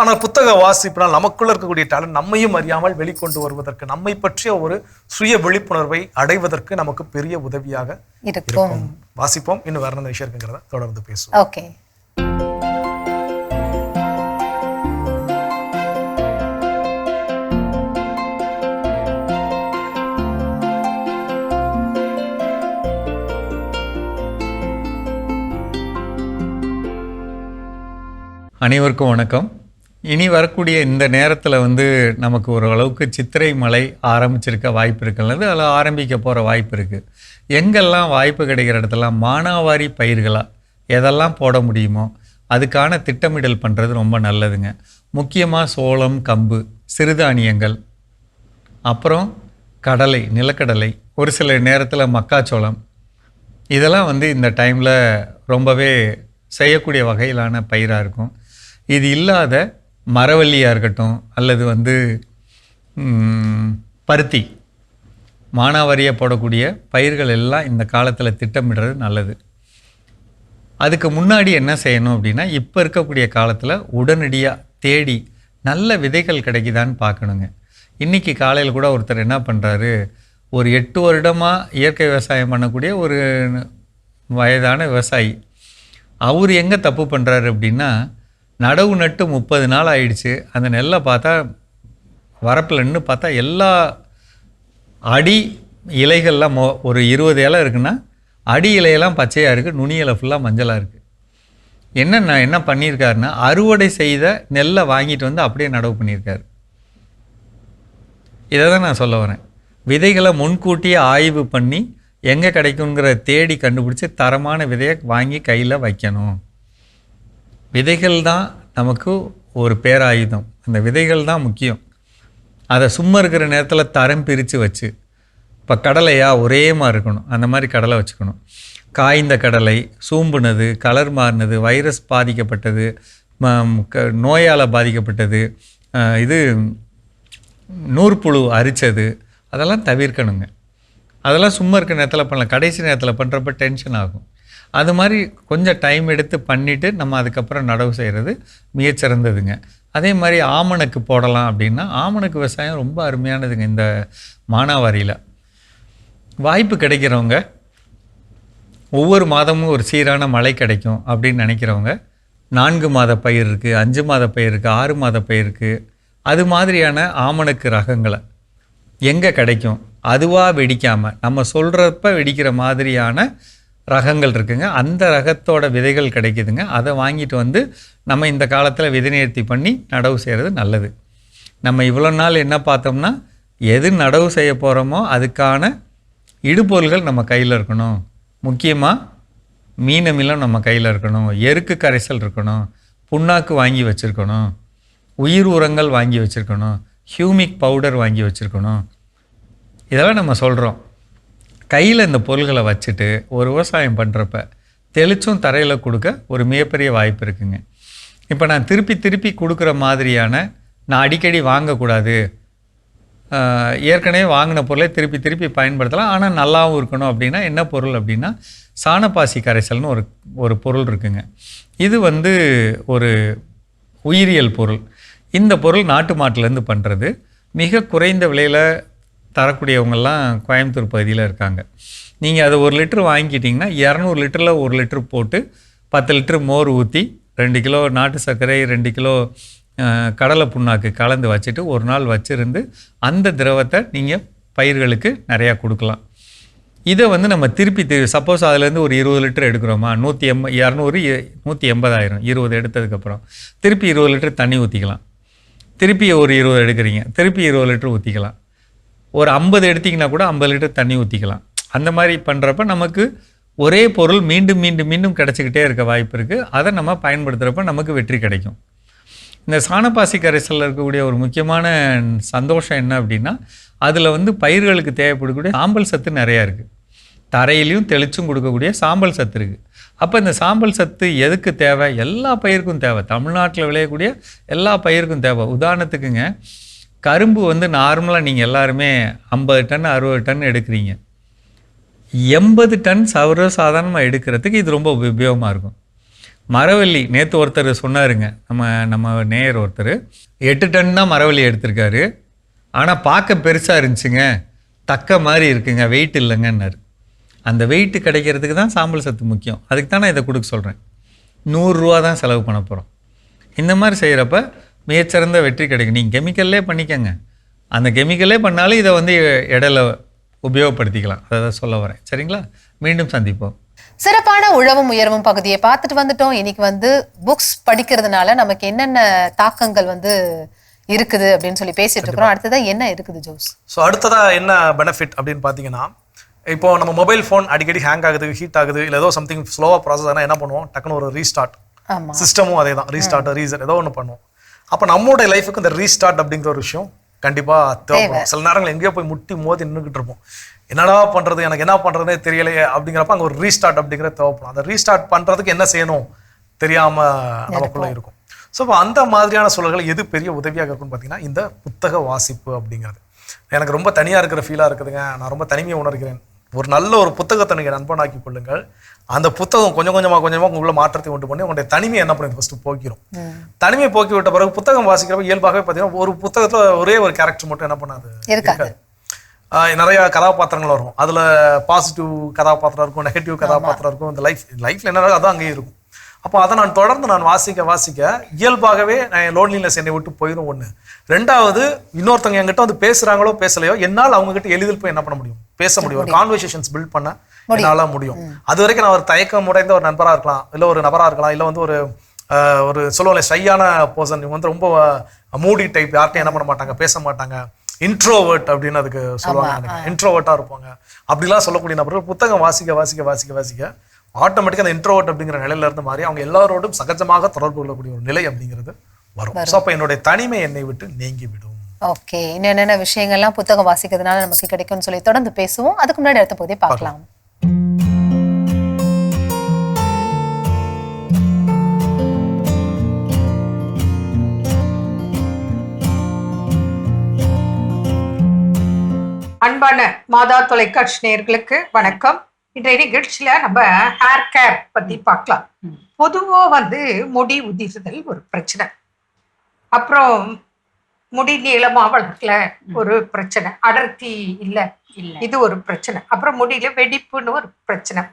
ஆனா புத்தக வாசிப்பினால் நமக்குள்ள இருக்கக்கூடிய டேலண்ட் நம்மையும் அறியாமல் வெளிக்கொண்டு வருவதற்கு, நம்மை பற்றிய ஒரு சுய விழிப்புணர்வை அடைவதற்கு நமக்கு பெரிய உதவியாக இருக்கும். வாசிப்போம். இன்னும் வேற என்ன விஷயம் இருக்குங்கிறத தொடர்ந்து பேசுவோம். ஓகே. அனைவருக்கும் வணக்கம். இனி வரக்கூடிய இந்த நேரத்தில் வந்து நமக்கு ஓரளவுக்கு சித்திரை மழை ஆரம்பிச்சிருக்க வாய்ப்பு இருக்குல்ல, அதில் ஆரம்பிக்க போகிற வாய்ப்பு இருக்குது. எங்கெல்லாம் வாய்ப்பு கிடைக்கிற இடத்துலாம் மானாவாரி பயிர்களாக எதெல்லாம் போட முடியுமோ அதுக்கான திட்டமிடல் பண்ணுறது ரொம்ப நல்லதுங்க. முக்கியமாக சோளம், கம்பு, சிறுதானியங்கள், அப்புறம் கடலை, நிலக்கடலை, ஒரு சில நேரத்தில் மக்காச்சோளம், இதெல்லாம் வந்து இந்த டைமில் ரொம்பவே செய்யக்கூடிய வகையிலான பயிராக இருக்கும். இது இல்லாத மரவள்ளியாக இருக்கட்டும் அல்லது வந்து பருத்தி, மானாவாரியாக போடக்கூடிய பயிர்கள் எல்லாம் இந்த காலத்தில் திட்டமிடுறது நல்லது. அதுக்கு முன்னாடி என்ன செய்யணும் அப்படின்னா, இப்போ இருக்கக்கூடிய காலத்தில் உடனடியாக தேடி நல்ல விதைகள் கிடைக்குதான்னு பார்க்கணுங்க. இன்றைக்கி காலையில் கூட ஒருத்தர் என்ன பண்ணுறாரு, ஒரு 8 வருடமாக இயற்கை விவசாயம் பண்ணக்கூடிய ஒரு வயதான விவசாயி, அவர் எங்கே தப்பு பண்ணுறாரு அப்படின்னா, நடவு நட்டு 30 நாள் ஆயிடுச்சு, அந்த நெல்லை பார்த்தா வரப்பில் நின்று பார்த்தா எல்லா அடி இலைகள்லாம் ஒரு 20 இலை இருக்குன்னா அடி இலையெல்லாம் பச்சையாக இருக்குது, நுனி இலை ஃபுல்லாக மஞ்சளாக இருக்குது. என்ன பண்ணியிருக்காருன்னா அறுவடை செய்த நெல்லை வாங்கிட்டு வந்து அப்படியே நடவு பண்ணியிருக்காரு. இதை தான் நான் சொல்ல வரேன். விதைகளை முன்கூட்டியே ஆய்வு பண்ணி எங்கே கிடைக்குங்கிற தேடி கண்டுபிடிச்சி தரமான விதையை வாங்கி கையில் வைக்கணும். விதைகள் தான் நமக்கு ஒரு பேராயுதம். அந்த விதைகள் தான் முக்கியம். அதை சும்மா இருக்கிற நேரத்தில் தரம் பிரித்து வச்சு, இப்போ கடலையா ஒரே மாதிரி இருக்கணும், அந்த மாதிரி கடலை வச்சுக்கணும். காய்ந்த கடலை, சூம்புனது, கலர் மாறினது, வைரஸ் பாதிக்கப்பட்டது, நோயால் பாதிக்கப்பட்டது, இது நூற்புழு அரித்தது, அதெல்லாம் தவிர்க்கணுங்க. அதெல்லாம் சும்மா இருக்கிற நேரத்தில் பண்ணலாம். கடைசி நேரத்தில் பண்ணுறப்ப டென்ஷன் ஆகும். அது மாதிரி கொஞ்சம் டைம் எடுத்து பண்ணிவிட்டு நம்ம அதுக்கப்புறம் நடவு செய்கிறது மிகச்சிறந்ததுங்க. அதே மாதிரி ஆமணக்கு போடலாம் அப்படின்னா, ஆமணக்கு விவசாயம் ரொம்ப அருமையானதுங்க. இந்த மானாவாரியில் வாய்ப்பு கிடைக்கிறவங்க, ஒவ்வொரு மாதமும் ஒரு சீரான மழை கிடைக்கும் அப்படின்னு நினைக்கிறவங்க, 4 மாத பயிர் இருக்குது, 5 மாத பயிர் இருக்குது, 6 மாத பயிர் இருக்குது, அது மாதிரியான ஆமணக்கு ரகங்களை எங்கே கிடைக்கும், அதுவாக வெடிக்காமல் நம்ம சொல்கிறப்ப வெடிக்கிற மாதிரியான ரகங்கள் இருக்குங்க. அந்த ரகத்தோட விதைகள் கிடைக்குதுங்க. அதை வாங்கிட்டு வந்து நம்ம இந்த காலத்தில் விதை நேர்த்தி பண்ணி நடவு செய்கிறது நல்லது. நம்ம இவ்வளோ நாள் என்ன பார்த்தோம்னா, எது நடவு செய்ய போகிறோமோ அதுக்கான இடுபொருள்கள் நம்ம கையில் இருக்கணும். முக்கியமாக மீனமிலம் நம்ம கையில் இருக்கணும், எருக்கு கரைசல் இருக்கணும், புண்ணாக்கு வாங்கி வச்சுருக்கணும், உயிர் உரங்கள் வாங்கி வச்சுருக்கணும், ஹியூமிக் பவுடர் வாங்கி வச்சுருக்கணும். இதெல்லாம் நம்ம சொல்கிறோம். கையில் இந்த பொருள்களை வச்சுட்டு ஒரு விவசாயம் பண்ணுறப்ப தெளிச்சும் தரையில் கொடுக்க ஒரு மிகப்பெரிய வாய்ப்பு இருக்குங்க. இப்போ நான் திருப்பி கொடுக்குற மாதிரியான, நான் அடிக்கடி வாங்கக்கூடாது, ஏற்கனவே வாங்கின பொருளை திருப்பி பயன்படுத்தலாம், ஆனால் நல்லாவும் இருக்கணும் அப்படின்னா என்ன பொருள் அப்படின்னா, சாணப்பாசி கரைசல்னு ஒரு பொருள் இருக்குங்க. இது வந்து ஒரு உயிரியல் பொருள். இந்த பொருள் நாட்டு மாட்டிலேருந்து பண்ணுறது. மிக குறைந்த விலையில் தரக்கூடியவங்கெல்லாம் கோயம்புத்தூர் பகுதியில் இருக்காங்க. நீங்கள் அதை 1 லிட்டர் வாங்கிக்கிட்டிங்கன்னா 200 லிட்டரில் 1 லிட்டர் போட்டு 10 லிட்டர் மோர் ஊற்றி 2 கிலோ நாட்டு சர்க்கரை 2 கிலோ கடலை புண்ணாக்கு கலந்து வச்சுட்டு ஒரு நாள் வச்சுருந்து அந்த திரவத்தை நீங்கள் பயிர்களுக்கு நிறையா கொடுக்கலாம். இதை வந்து நம்ம திருப்பி சப்போஸ் அதுலேருந்து ஒரு 20 லிட்டர் எடுக்கிறோமா, 200 180 ஆயிரும். 20 எடுத்ததுக்கப்புறம் திருப்பி 20 லிட்டர் தண்ணி ஊற்றிக்கலாம். திருப்பி ஒரு 20 எடுக்கிறீங்க, திருப்பி 20 லிட்டர் ஊற்றிக்கலாம். ஒரு 50 எடுத்திங்கன்னா கூட 50 லிட்டர் தண்ணி ஊற்றிக்கலாம். அந்த மாதிரி பண்ணுறப்ப நமக்கு ஒரே பொருள் மீண்டும் கிடச்சிக்கிட்டே இருக்க வாய்ப்பு இருக்குது. அதை நம்ம பயன்படுத்துகிறப்ப நமக்கு வெற்றி கிடைக்கும். இந்த சாணப்பாசி கரைசலில் இருக்கக்கூடிய ஒரு முக்கியமான சந்தோஷம் என்ன அப்படின்னா, அதில் வந்து பயிர்களுக்கு தேவைப்படக்கூடிய சாம்பல் சத்து நிறையா இருக்குது. தரையிலையும் தெளிச்சும் கொடுக்கக்கூடிய சாம்பல் சத்து இருக்குது. அப்போ இந்த சாம்பல் சத்து எதுக்கு தேவை? எல்லா பயிருக்கும் தேவை. தமிழ்நாட்டில் விளையக்கூடிய எல்லா பயிருக்கும் தேவை. உதாரணத்துக்குங்க, கரும்பு வந்து நார்மலாக நீங்கள் எல்லாருமே 50 டன் 60 டன் எடுக்கிறீங்க. 80 டன் சர்வசாதாரணமாக எடுக்கிறதுக்கு இது ரொம்ப உபயோகமாக இருக்கும். மரவள்ளி, நேற்று ஒருத்தர் சொன்னாருங்க, நம்ம நேயர் ஒருத்தர் 8 டன் தான் மரவள்ளி எடுத்திருக்காரு. ஆனால் பார்க்க பெருசாக இருந்துச்சுங்க, தக்க மாதிரி இருக்குங்க, வெயிட் இல்லைங்கன்னாரு. அந்த வெயிட்டு கிடைக்கிறதுக்கு தான் சாம்பல் சத்து முக்கியம். அதுக்கு தான் நான் இதை கொடுக்க சொல்கிறேன். 100 ரூபா தான் செலவு பண்ண போகிறோம். இந்த மாதிரி செய்கிறப்ப மிகச்சிறந்த வெற்றி கிடைக்கும். நீங்கள் கெமிக்கல்லே பண்ணிக்கங்க. அந்த கெமிக்கல்லே பண்ணாலும் இதை வந்து இடையில உபயோகப்படுத்திக்கலாம். அதை தான் சொல்ல வரேன். சரிங்களா? மீண்டும் சந்திப்போம். சிறப்பான உழவும் உயர்வும் பகுதியை பார்த்துட்டு வந்துட்டோம். இன்னைக்கு வந்து புக்ஸ் படிக்கிறதுனால நமக்கு என்னென்ன தாக்கங்கள் வந்து இருக்குது அப்படின்னு சொல்லி பேசிட்டு இருக்கிறோம். அடுத்ததான் என்ன இருக்குது ஜோஸ்? ஸோ அடுத்ததாக என்ன பெனிஃபிட் அப்படின்னு பார்த்தீங்கன்னா, இப்போ நம்ம மொபைல் ஃபோன் அடிக்கடி ஹேங் ஆகுது, ஹீட் ஆகுது, இல்லை ஏதோ சம்திங் ஸ்லோவாக ப்ராசஸ் ஆனால் என்ன பண்ணுவோம், டக்குன்னு ஒரு ரீஸ்டார்ட், சிஸ்டமும் அதே தான், ரீஸ்டார்ட் ரீசெட் ஏதோ ஒன்று பண்ணுவோம். அப்போ நம்மளோட லைஃபுக்கு இந்த ரீஸ்டார்ட் அப்படிங்கிற ஒரு விஷயம் கண்டிப்பாக தேவைப்படும். சில நேரங்கள் எங்கேயோ போய் முட்டி மோதி நின்றுக்கிட்டு இருப்போம், என்னடா பண்ணுறது, எனக்கு என்ன பண்ணுறதுனே தெரியலையே அப்படிங்கிறப்ப அங்கே ஒரு ரீஸ்டார்ட் அப்படிங்கிற தேவைப்படும். அந்த ரீஸ்டார்ட் பண்ணுறதுக்கு என்ன செய்யணும் தெரியாமல் நமக்குள்ளே இருக்கும். ஸோ இப்போ அந்த மாதிரியான சூழல்கள் எது பெரிய உதவியாக இருக்குன்னு பார்த்தீங்கன்னா, இந்த புத்தக வாசிப்பு அப்படிங்கிறது. எனக்கு ரொம்ப தனியாக இருக்கிற ஃபீலாக இருக்குதுங்க, நான் ரொம்ப தனிமையை உணர்கிறேன். ஒரு நல்ல ஒரு புத்தகத்தை நீங்கள் நண்பனாக்கி கொள்ளுங்கள். அந்த புத்தகம் கொஞ்சம் கொஞ்சமாக உள்ள மாற்றத்தை உண்டு பண்ணி உங்களுடைய தனிமையை என்ன பண்ணுறது, ஃபஸ்ட்டு போக்கிடும். தனிமையை போக்கி விட்ட பிறகு புத்தகம் வாசிக்கிறப்ப இயல்பாகவே பார்த்தீங்கன்னா ஒரு புத்தகத்தில் ஒரே ஒரு கேரக்டர் மட்டும் என்ன பண்ணாது, இருக்காது. நிறைய கதாபாத்திரங்கள் வரும். அதில் பாசிட்டிவ் கதாபாத்திரம் இருக்கும், நெகட்டிவ் கதாபாத்திரம் இருக்கும். இந்த லைஃப்பில் என்ன அதுவும் அங்கேயும் இருக்கும். அப்போ அதை நான் தொடர்ந்து வாசிக்க இயல்பாகவே நான் லோன்லினஸ் என்னை விட்டு போயிடும். ஒன்று. ரெண்டாவது, இன்னொருத்தவங்க என்கிட்ட வந்து பேசுகிறாங்களோ பேசலையோ, என்னால் அவங்ககிட்ட எளிதில் போய் என்ன பண்ண முடியும், பேச முடியும். ஒரு கான்வர்சேஷன்ஸ் பில்ட் பண்ண என்னால முடியும். அது வரைக்கும் நான் ஒரு தயக்கம் உடைந்த ஒரு நண்பரா இருக்கலாம், இல்ல ஒரு நபரா இருக்கலாம், இல்ல வந்து ஒரு சொல்லுவாங்க ஷையான பர்சன், இவங்க வந்து ரொம்ப மூடி டைப், யார்ட்டையும் என்ன பண்ண மாட்டாங்க, பேச மாட்டாங்க, இன்ட்ரோவர்ட் அப்படின்னு அதுக்கு சொல்லுவாங்க, இன்ட்ரோவர்ட்டா இருப்பாங்க. அப்படிலாம் சொல்லக்கூடிய நபர்கள் புத்தகம் வாசிக்க வாசிக்க வாசிக்க வாசிக்க ஆட்டோமேட்டிக்காக அந்த இன்ட்ரோவர்ட் அப்படிங்கிற நிலையில இருந்து மாறி அவங்க எல்லாரோடும் சகஜமாக தொடர்பு கொள்ளக்கூடிய ஒரு நிலை அப்படிங்கிறது வரும். ஸோ அப்போ என்னுடைய தனிமை என்னை விட்டு நீங்கி விடும். ஓகே, இன்னும் என்னென்ன விஷயங்கள்லாம் புத்தகம் வாசிக்கிறதுனால நமக்கு கிடைக்கும்னு சொல்லி தொடர்ந்து பேசுவோம். அதுக்கு முன்னாடி அடுத்த போதே பார்க்கலாம். அன்பான மாதா தொலைக்காட்சி நேயர்களுக்கு வணக்கம். இன்றைய நிகழ்ச்சியில நம்ம ஹேர் கேர் பத்தி பார்க்கலாம். பொதுவா வந்து முடி உதிர்தல் ஒரு பிரச்சனை, அப்புறம் முடி நீளமா வளர்க்கல ஒரு பிரச்சனை, அடர்த்தி இல்ல இது ஒரு பிரச்சனை, அப்புறம் முடியில வெடிப்புன்னு ஒரு பிரச்சனை,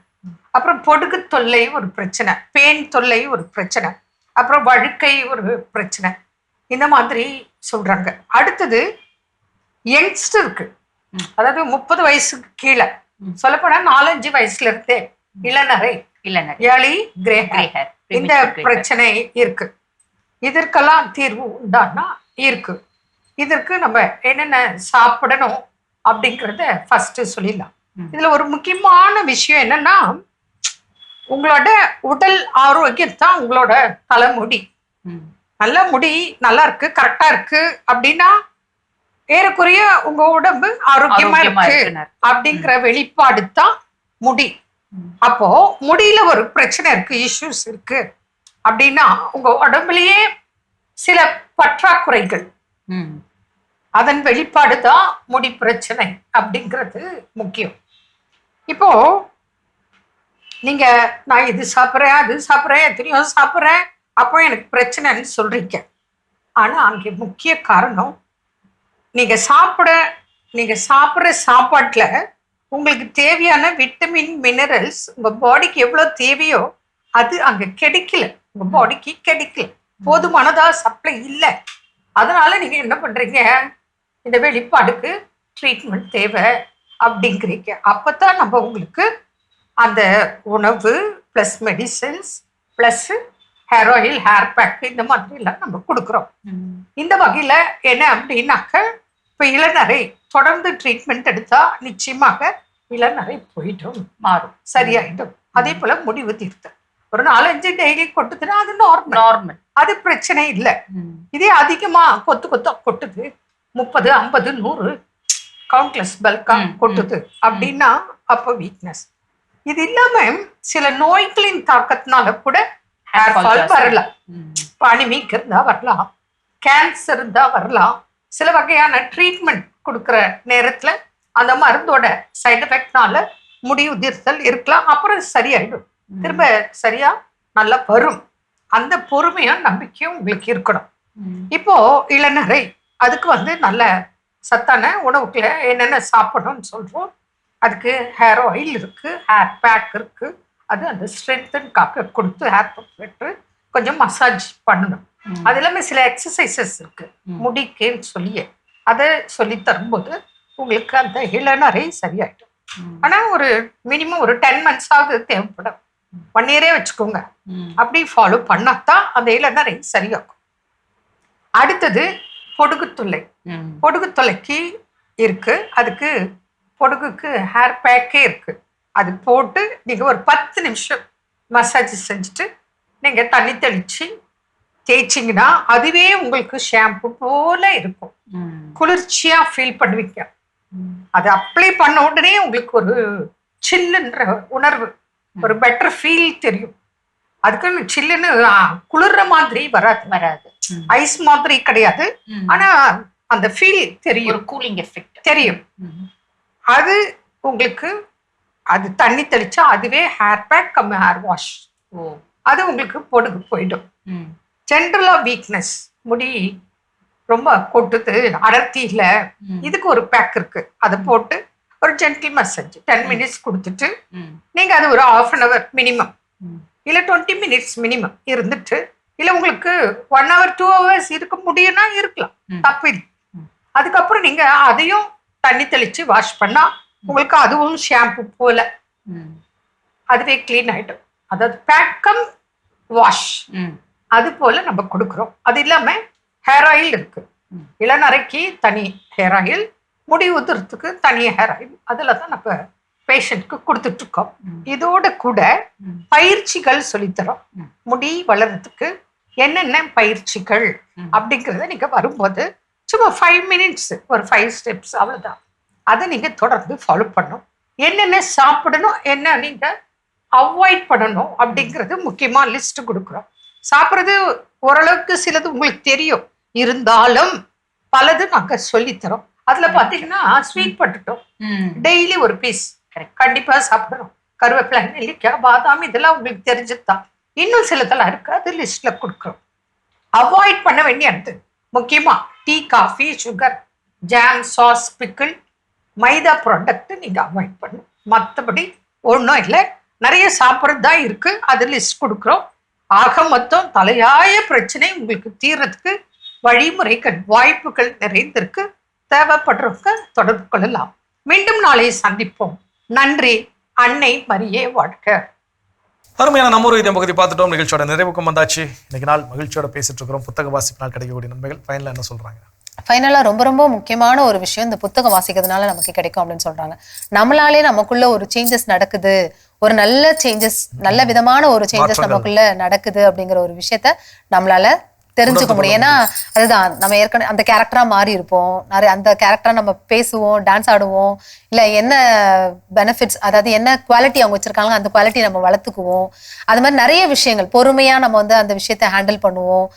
அப்புறம் பொடுகு தொல்லை ஒரு பிரச்சனை, பேன் தொல்லை ஒரு பிரச்சனை, அப்புறம் வழுக்கை ஒரு பிரச்சனை, இந்த மாதிரி சொல்றாங்க. அடுத்தது யங்ஸ்டருக்கு, அதாவது 30 வயசுக்கு கீழே, சொல்லப்போனா 4-5 வயசுல இருந்தே இளநரை ஏர்லி கிரே ஹேர் இந்த பிரச்சனை இருக்கு. இதற்கெல்லாம் தீர்வு உண்டானா இருக்கு. இதற்கு நம்ம என்னென்ன சாப்பிடணும் அப்படிங்கிறத ஃபர்ஸ்ட் சொல்லிடலாம். இதுல ஒரு முக்கியமான விஷயம் என்னன்னா, உங்களோட உடல் ஆரோக்கியம் தான் உங்களோட தலைமுடி. நல்ல முடி நல்லா இருக்கு, கரெக்டா இருக்கு அப்படின்னா ஏறக்குறைய உங்க உடம்பு ஆரோக்கியமா இருக்கு அப்படிங்கிற வெளிப்பாடு தான் முடி. அப்போ முடியில ஒரு பிரச்சனை இருக்கு, இஷ்யூஸ் இருக்கு அப்படின்னா உங்க உடம்புலயே சில பற்றாக்குறைகள், அதன் வெளிப்பாடு தான் முடி பிரச்சனை அப்படிங்கிறது முக்கியம். இப்போ நீங்க நான் இது சாப்பிட்றேன் அது சாப்பிட்றேன் எத்தனையோ சாப்பிட்றேன் அப்போ எனக்கு பிரச்சனைன்னு சொல்றீங்க. ஆனா அங்கே முக்கிய காரணம், நீங்க சாப்பிட்ற சாப்பாட்டுல உங்களுக்கு தேவையான விட்டமின் மினரல்ஸ் உங்க பாடிக்கு எவ்வளவு தேவையோ அது அங்க கிடைக்கல, உங்க பாடிக்கு கிடைக்கல, போதுமானதா சப்ளை இல்லை. அதனால நீங்க என்ன பண்றீங்க, இந்த வெளிப்பாடுக்கு ட்ரீட்மெண்ட் தேவை அப்படிங்கிறீங்க. அப்பதான் நம்ம உங்களுக்கு அந்த உணவு plus medicines plus hair oil, hair pack இந்த மாதிரி எல்லாம் நம்ம கொடுக்குறோம். இந்த வகையில என்ன அப்படின்னாக்க, இப்ப இளநரை தொடர்ந்து ட்ரீட்மெண்ட் எடுத்தா நிச்சயமாக இளநரை போயிடும், மாறும், சரியாயிடும். அதே போல முடி உதிர்தல் ஒரு 4-5 டெய்லி கொட்டுதுன்னா அது நார்மல், அது பிரச்சனை இல்லை. இதே அதிகமா கொத்தா கொட்டுது, 30, 50, 100 கவுண்ட்லெஸ் பல்கா கொட்டுது அப்படின்னா அப்போ வீக்னஸ். இது இல்லாம சில நோய்களின் தாக்கத்தினால கூட ஹேர் ஃபால் வரலாம். அனிமிக் இருந்தா வரலாம், கேன்சர் இருந்தா வரலாம். சில வகையான ட்ரீட்மெண்ட் கொடுக்குற நேரத்துல அந்த மருந்தோட சைடு எஃபெக்ட்னால முடி உதிர்தல் இருக்கலாம். அப்புறம் சரியாயிடும், திரும்ப சரியா நல்லா வரும். அந்த பொறுமையும் நம்பிக்கையும் உங்களுக்கு இருக்கணும். இப்போ இளநரை, அதுக்கு வந்து நல்ல சத்தான உணவுக்குள்ள என்னென்ன சாப்பிடணும்னு சொல்றோம். அதுக்கு ஹேர் ஆயில் இருக்கு, ஹேர் பேக் இருக்கு, அது அந்த ஸ்ட்ரென்தன் காக்க கொடுத்து ஹேர் பெற்று கொஞ்சம் மசாஜ் பண்ணணும். அது இல்லாம சில எக்ஸசைசஸ் இருக்கு முடிக்குன்னு சொல்லி, அதை சொல்லி தரும்போது உங்களுக்கு அந்த இளநரை சரியாயிடும். ஆனா ஒரு மினிமம் ஒரு 10 months ஆகுது தேவைப்படும், 1 year வச்சுக்கோங்க. அப்படி ஃபாலோ பண்ணாதான் அந்த இளநரை சரியாகும். அடுத்தது பொடுகு தொல்லை. பொடுகு தொல்லைக்கு இருக்கு, அதுக்கு பொடுகுக்கு ஹேர் பேக்கே இருக்கு. அது போட்டு நீங்க ஒரு 10 நிமிஷம் மசாஜ் செஞ்சுட்டு நீங்க தண்ணி தெளிச்சு தேய்ச்சிங்கன்னா அதுவே உங்களுக்கு ஷாம்பு போல இருக்கும், குளிர்ச்சியா ஃபீல் பண்ணுவீங்க. அதை அப்ளை பண்ண உடனே உங்களுக்கு ஒரு சில்லுன்ற உணர்வு, ஒரு பெட்டர் ஃபீல் தெரியும். அதுக்கு சில்லுன்னு குளிர்ற மாதிரி வராது, ஐஸ் மாதிரி கிடையாது, ஆனா அந்த ஃபீல் தெரியும், கூலிங் எஃபெக்ட் தெரியும். அது உங்களுக்கு அது தண்ணி தெளிச்சா அதுவே hair pack come hair wash, அது உங்களுக்கு பொடுகு போயிடும். ஜென்ரலா வீக்னஸ், முடி ரொம்ப கொட்டுது, அடர்த்தி இல்ல, இதுக்கு ஒரு பேக் இருக்கு. அதை போட்டு ஒரு ஜென்டில் மசாஜ் 10 minutes கொடுத்துட்டு நீங்க அது ஒரு 1/2 hour மினிமம், இல்ல 20 minutes மினிமம் இருந்துட்டு, இல்ல உங்களுக்கு 1 hour 2 hours இருக்க முடியும்னா இருக்கலாம், தப்பு இல்லை. அதுக்கப்புறம் நீங்க அதையும் தண்ணி தெளிச்சு வாஷ் பண்ணா உங்களுக்கு அதுவும் ஷாம்பு போல அதுவே கிளீன் ஆயிடும். அதாவது பேக்கம் வாஷ் அது போல நம்ம கொடுக்குறோம். அது இல்லாம ஹேர் ஆயில் இருக்கு. இளநரைக்கு தனி ஹேர் ஆயில், முடி உதிரத்துக்கு தனி ஹேர் ஆயில், அதுல தான் நம்ம பேஷண்ட்க்கு கொடுத்துட்டு இருக்கோம். இதோட கூட பயிற்சிகள் சொல்லித்தரோம். முடி வளர்றதுக்கு என்னென்ன பயிற்சிகள் அப்படிங்கிறத நீங்க வரும்போது சும்மா 5 மினிட்ஸ் ஒரு 5 ஸ்டெப்ஸ் அவ்வளவுதான். அதை நீங்க தொடர்ந்து ஃபாலோ பண்ணணும். என்னென்ன சாப்பிடணும், என்ன நீங்க அவாய்ட் பண்ணணும் அப்படிங்கிறது முக்கியமா லிஸ்ட் கொடுக்குறோம். சாப்பிட்றது ஓரளவுக்கு சிலது உங்களுக்கு தெரியும், இருந்தாலும் பலது நாங்க சொல்லித்தரோம். அதுல பாத்தீங்கன்னா ஸ்வீட் பட்டுட்டோம், டெய்லி ஒரு பீஸ் கண்டிப்பா சாப்பிடணும். கருவேப்பிலை, நெல்லிக்காய், பாதாம் இதெல்லாம் உங்களுக்கு தெரிஞ்சதுதான். இன்னும் சிலதெல்லாம் இருக்கு, அது லிஸ்ட்ல கொடுக்குறோம். அவாய்ட் பண்ண வேண்டியது முக்கியமா tea, coffee, sugar, jam, sauce, pickle, maida product நீங்க அவாய்ட் பண்ணணும். மற்றபடி ஒன்றும் இல்லை, நிறைய சாப்பிட்றது தான் இருக்கு, அது லிஸ்ட் கொடுக்குறோம். ஆக மொத்தம் தலையாய பிரச்சனை உங்களுக்கு தீர்றதுக்கு வழிமுறைகள், வாய்ப்புகள் நிறைந்திருக்கு. தேவைப்படுறவங்க தொடர்பு கொள்ளலாம். மீண்டும் நாளை சந்திப்போம். நன்றி. அன்னை மரியே வாழ்க. அருமையான நம்ம ஒரு பகுதி பார்த்துட்டோம். நிகழ்ச்சியோட நிறைவுக்கும் வந்தாச்சு. இன்னைக்கு நாள் மகிழ்ச்சியோட பேசிட்டு இருக்கிறோம். புத்தக வாசிப்பினால் கிடைக்கக்கூடிய நன்மைகள் ஃபைனலாக என்ன சொல்றாங்க? ஃபைனலாக ரொம்ப ரொம்ப முக்கியமான ஒரு விஷயம், இந்த புத்தகம் வாசிக்கிறதுனால நமக்கு கிடைக்கும் அப்படின்னு சொல்றாங்க. நம்மளாலே நமக்குள்ள ஒரு சேஞ்சஸ் நடக்குது, ஒரு நல்ல சேஞ்சஸ், நல்ல விதமான ஒரு சேஞ்சஸ் நமக்குள்ள நடக்குது அப்படிங்கிற ஒரு விஷயத்த நம்மளால தெரிஞ்சுக்க முடியும். ஏன்னா அதுதான் நம்ம ஏற்கனவே அந்த கேரக்டரா மாறி இருப்போம், நிறைய அந்த கேரக்டரா நம்ம பேசுவோம், டான்ஸ் ஆடுவோம், இல்ல என்ன பெனிஃபிட்ஸ், அதாவது என்ன குவாலிட்டி அவங்க வச்சிருக்காங்க அந்த குவாலிட்டி நம்ம வளர்த்துக்குவோம். அது மாதிரி நிறைய விஷயங்கள் பொறுமையா நம்ம வந்து அந்த விஷயத்த ஹேண்டில் பண்ணுவோம்.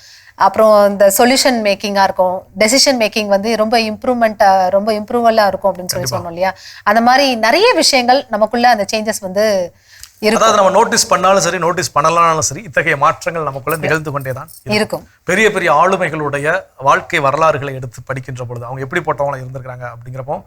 அப்புறம் இந்த சொல்யூஷன் மேக்கிங்கா இருக்கும், டெசிஷன் மேக்கிங் வந்து ரொம்ப இம்ப்ரூவலா இருக்கும் அப்படின்னு சொல்லி சொன்னோம் இல்லையா. அந்த மாதிரி நிறைய விஷயங்கள் நமக்குள்ள அந்த சேஞ்சஸ் வந்து அதாவது நம்ம நோட்டீஸ் பண்ணாலும் சரி, நோட்டீஸ் பண்ணலாம்னாலும் சரி, இத்தகைய மாற்றங்கள் நமக்குள்ள நிகழ்ந்து கொண்டேதான் இருக்கும். பெரிய பெரிய ஆளுமைகளுடைய வாழ்க்கை வரலாறுகளை எடுத்து படிக்கின்ற பொழுது அவங்க எப்படிப்பட்டவங்களா இருந்திருக்காங்க அப்படிங்கிறப்போ,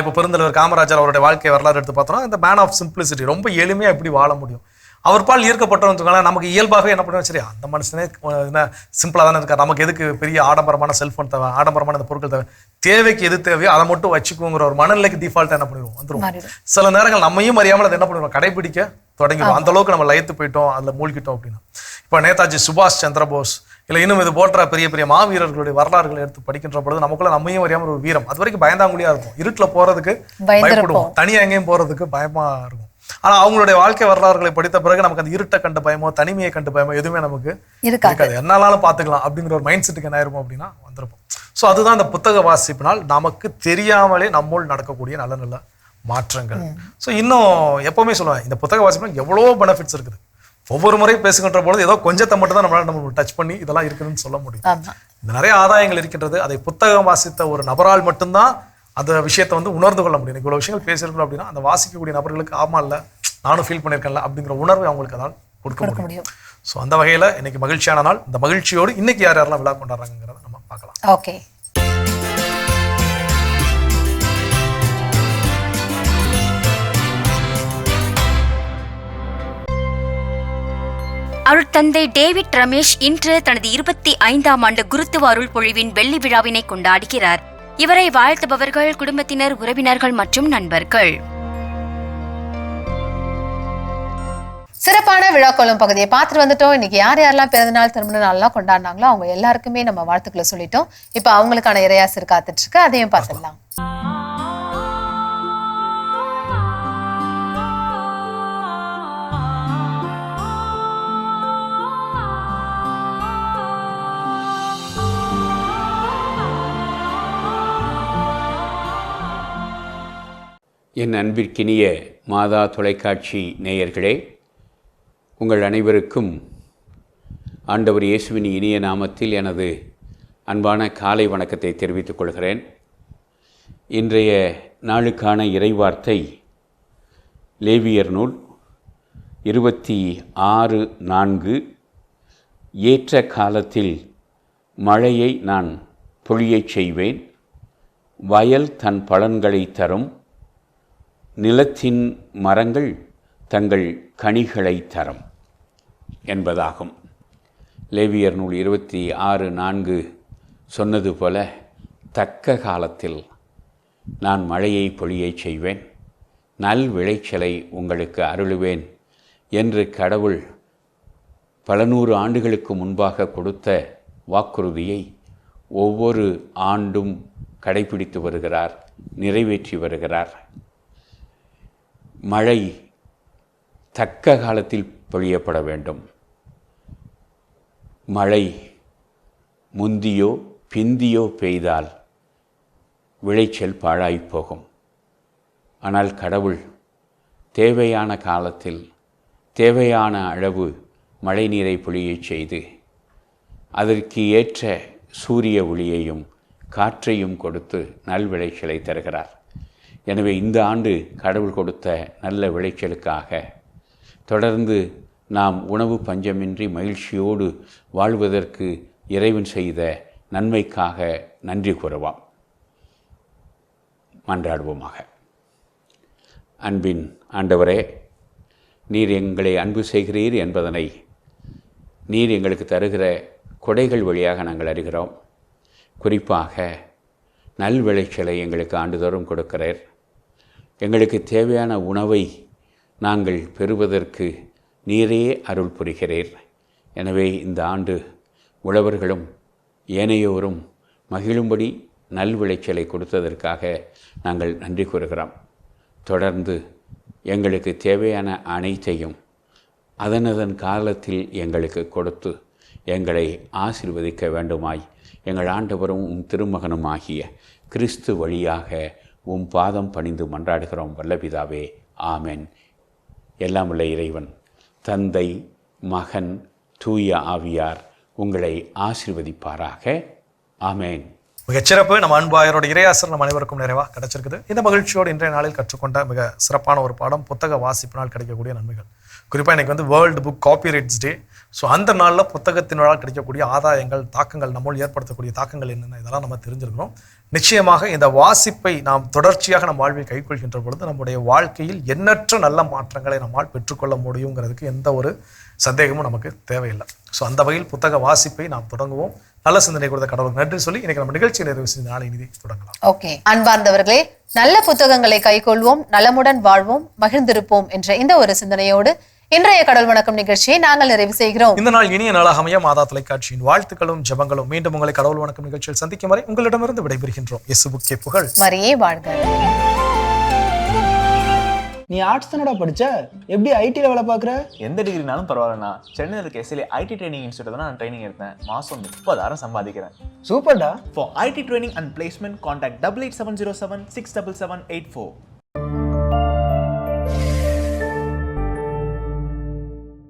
இப்போ பெருந்தலைவர் காமராஜர் அவருடைய வாழ்க்கை வரலாறு எடுத்து பார்த்தோம்னா, இந்த மேன் ஆஃப் சிம்பிளிசிட்டி, ரொம்ப எளிமையா எப்படி வாழ முடியும், அவர் பால் ஈர்க்கப்பட்டவங்க நமக்கு இயல்பாகவே என்ன பண்ணுவோம், சரி அந்த மனுஷனே என்ன சிம்பிளாக தானே இருக்கார், நமக்கு எதுக்கு பெரிய ஆடம்பரமான செல்ஃபோன் தேவை, ஆடம்பரமான இந்த பொருட்கள் தேவை, தேவைக்கு எது தேவையோ அதை மட்டும் வச்சுக்குங்கிற ஒரு மனநிலைக்கு டிஃபால்ட்டாக என்ன பண்ணிடுவோம் வந்துடும். சில நேரங்கள் நம்மையும் அறியாமல் அதை என்ன பண்ணுவோம், கடைபிடிக்க தொடங்கிடுவோம். அந்த அளவுக்கு நம்ம லயத்து போயிட்டோம், அதில் மூழ்கிட்டோம் அப்படின்னா. இப்போ நேதாஜி சுபாஷ் சந்திர போஸ் இல்லை இன்னும் இது போன்ற பெரிய பெரிய மாவீரர்களுடைய வரலாறுகளை எடுத்து படிக்கின்ற பொழுது நமக்குள்ள நம்மையும் அறியாமல் ஒரு வீரம், அது வரைக்கும் பயந்தாங்குழியா இருக்கும், இருட்டில் போறதுக்கு பயப்படுவோம், தனியாக எங்கேயும் போறதுக்கு பயமா இருக்கும். ஆனா அவங்களுடைய வாழ்க்கை வரலாறுகளை படித்த பிறகு நமக்கு அந்த இருட்டை கண்டு பயமோ, தனிமையை கண்டு பயமோ எதுவுமே நமக்கு இருக்காது. என்னாலும் பார்த்துக்கலாம் அப்படிங்கிற ஒரு மைண்ட் செட்டுக்கு என்ன ஆயிருப்போம் அப்படின்னா வந்திருப்போம். ஸோ அதுதான் இந்த புத்தக வாசிப்பினால் நமக்கு தெரியாமலே நம்மோல் நடக்கக்கூடிய நல்ல நல்ல மாற்றங்கள். ஸோ இன்னும் எப்பவுமே சொல்லுவேன், இந்த புத்தக வாசிப்பினால் எவ்வளோ பெனிஃபிட்ஸ் இருக்குது. ஒவ்வொரு முறையும் பேசுகின்ற பொழுது ஏதோ கொஞ்சத்தை மட்டும் தான் நம்மளால நம்ம டச் பண்ணி இதெல்லாம் இருக்குதுன்னு சொல்ல முடியும். இந்த நிறைய ஆதாயங்கள் இருக்கின்றது. அதை புத்தகம் வாசித்த ஒரு நபரால் மட்டும்தான் அந்த விஷயத்தை வந்து உணர்ந்து கொள்ள முடியும். இவ்வளோ விஷயங்கள் பேசியிருக்கோம் அப்படின்னா அந்த வாசிக்கக்கூடிய நபர்களுக்கு ஆமா இல்லை நானும் ஃபீல் பண்ணியிருக்கேன்ல அப்படிங்கிற உணர்வை அவங்களுக்கு அதால் கொடுக்க முடியும். ஸோ அந்த வகையில் இன்னைக்கு மகிழ்ச்சியான நாள். இந்த மகிழ்ச்சியோடு இன்னைக்கு யார் யாரெல்லாம் விழா கொண்டாடுறாங்கிறத நம்ம பார்க்கலாம். ஓகே. அருட்தந்தை டேவிட் ரமேஷ் இன்று தனது 25ஆம் ஆண்டு குருத்துவ அருள் பொழிவின் வெள்ளி விழாவினை கொண்டாடுகிறார். இவரை வாழ்த்துபவர்கள் குடும்பத்தினர், உறவினர்கள் மற்றும் நண்பர்கள். சிறப்பான விழாக்கோளம் பகுதியை பார்த்துட்டு வந்துட்டோம். இன்னைக்கு யார் யாரெல்லாம் பிறந்தநாள், திருமண நாள்லாம் கொண்டாடினாங்களோ அவங்க எல்லாருக்குமே நம்ம வாழ்த்துக்களை சொல்லிட்டோம். இப்போ அவங்களுக்கான இறையாசிர் காத்துட்டு இருக்கு, அதையும் பார்த்துடலாம். என் அன்பிற்கினிய மாதா தொலைக்காட்சி நேயர்களே, உங்கள் அனைவருக்கும் ஆண்டவர் இயேசுவின் இனிய நாமத்தில் எனது அன்பான காலை வணக்கத்தை தெரிவித்துக் கொள்கிறேன். இன்றைய நாளுக்கான இறைவார்த்தை லேவியர் நூல் 26:4. ஏற்ற காலத்தில் மழையை நான் பொழியச் செய்வேன், வயல் தன் பலன்களை தரும், நிலத்தின் மரங்கள் தங்கள் கனிகளை தரும் என்பதாகும். லேவியர் நூல் 26:4 சொன்னது போல தக்க காலத்தில் நான் மழையை பொழியச் செய்வேன், நல் விளைச்சலை உங்களுக்கு அருளுவேன் என்று கடவுள் பல நூறு ஆண்டுகளுக்கு முன்பாக கொடுத்த வாக்குறுதியை ஒவ்வொரு ஆண்டும் கடைபிடித்து வருகிறார், நிறைவேற்றி வருகிறார். மழை தக்க காலத்தில் பொழியப்பட வேண்டும். மழை முந்தியோ பிந்தியோ பெய்தால் விளைச்சல் பாழாய் போகும். ஆனால் கடவுள் தேவையான காலத்தில் தேவையான அளவு மழை நீரை பொழியச் செய்து அதற்கு ஏற்ற சூரிய ஒளியையும் காற்றையும் கொடுத்து நல் விளைச்சலை தருகிறார். எனவே இந்த ஆண்டு கடவுள் கொடுத்த நல்ல விளைச்சலுக்காக தொடர்ந்து நாம் உணவு பஞ்சமின்றி மகிழ்ச்சியோடு வாழ்வதற்கு இறைவன் செய்த நன்மைக்காக நன்றி கூறுவோம். மன்றாடுவோமாக. அன்பின் ஆண்டவரே, நீர் எங்களை அன்பு செய்கிறீர் என்பதனை நீர் எங்களுக்கு தருகிற கொடைகள் வழியாக நாங்கள் அறிகிறோம். குறிப்பாக நல் விளைச்சலை எங்களுக்கு ஆண்டுதோறும் கொடுக்கிறீர். எங்களுக்கு தேவையான உணவை நாங்கள் பெறுவதற்கு நீரே அருள் புரிகிறீர். எனவே இந்த ஆண்டு உழவர்களும் ஏனையோரும் மகிழும்படி நல் விளைச்சலை கொடுத்ததற்காக நாங்கள் நன்றி கூறுகிறோம். தொடர்ந்து எங்களுக்கு தேவையான அனைத்தையும் அதனதன் காலத்தில் எங்களுக்கு கொடுத்து எங்களை ஆசீர்வதிக்க வேண்டுமாய் எங்கள் ஆண்டவரும் உம் திருமகனும் ஆகிய கிறிஸ்து வழியாக உம் பாதம் பணிந்து மன்றாடுகிறோம் வல்லபிதாவே. ஆமென். எல்லாமுள்ள இறைவன் தந்தை, மகன், தூய ஆவியார் உங்களை ஆசீர்வதிப்பாராக. ஆமென். மிகச்சிறப்பு. நம்ம அன்பாயரோட இறையாசர் நம்ம அனைவருக்கும் நிறைவாக கிடைச்சிருக்குது. இந்த மகிழ்ச்சியோடு இன்றைய நாளில் கற்றுக்கொண்ட மிக சிறப்பான ஒரு பாடம் புத்தக வாசிப்பினால் கிடைக்கக்கூடிய நன்மைகள். குறிப்பாக இன்றைக்கி வந்து வேர்ல்டு புக் காப்பிரைட்ஸ் டே. ஸோ அந்த நாளில் புத்தகத்தினால் கிடைக்கக்கூடிய ஆதாயங்கள், தாக்கங்கள், நம்மோடு ஏற்படுத்தக்கூடிய தாக்கங்கள் என்னென்ன, இதெல்லாம் நம்ம தெரிஞ்சிருக்கிறோம். நிச்சயமாக இந்த வாசிப்பை நாம் தொடர்ச்சியாக நம் வாழ்வில் கைக்கொள்கின்ற பொழுது நம்முடைய வாழ்க்கையில் எண்ணற்ற நல்ல மாற்றங்களை நம்மால் பெற்றுக்கொள்ள முடியுங்கிறதுக்கு எந்த ஒரு சந்தேகமும் நமக்கு தேவையில்லை. ஸோ அந்த வகையில் புத்தக வாசிப்பை நாம் தொடங்குவோம். நல்ல சிந்தனை கொடுத்த கடவுளுக்கு நன்றி சொல்லி இன்னைக்கு நம்ம நிகழ்ச்சி நிறைவு செய்து நாளை இனிதி தொடங்கலாம். ஓகே, அன்பார்ந்தவர்களே, நல்ல புத்தகங்களை கைக்கொள்வோம், நலமுடன் வாழ்வோம், மகிழ்ந்திருப்போம் என்ற இந்த ஒரு சிந்தனையோடு இன்றைய கடவுள் வணக்கம் நிகழ்ச்சியை நாங்கள் நிறைவு செய்கிறோம். இந்த நாள் இனிய நாளாக அமைய மாதா தொலைக்காட்சியின் வாழ்த்துக்களும் ஜெபங்களும். மீண்டும் உங்களை கடவுள் வணக்கம் நிகழ்ச்சியில் சந்திக்கும் வரை உங்களிடமிருந்து விடைபெறுகின்றோம். இயேசுவுக்கே புகழ். மரியே வாழ்க. நீ ஆர்ட்ஸ் தானடா படிச்ச, எப்படி ஐடில வேலை பார்க்குற? எந்த டிகிரினாலும் பரவாயில்லண்ணா. சென்னையில் இருக்க எஸ்எல்ஏ ஐடி ட்ரைனிங் இன்ஸ்டியூட் தான் நான் ட்ரைனிங் எடுத்தேன். மாதம் 30,000 சம்பாதிக்கிறேன். சூப்பர்டா. For IT training and placement, contact 8870767784.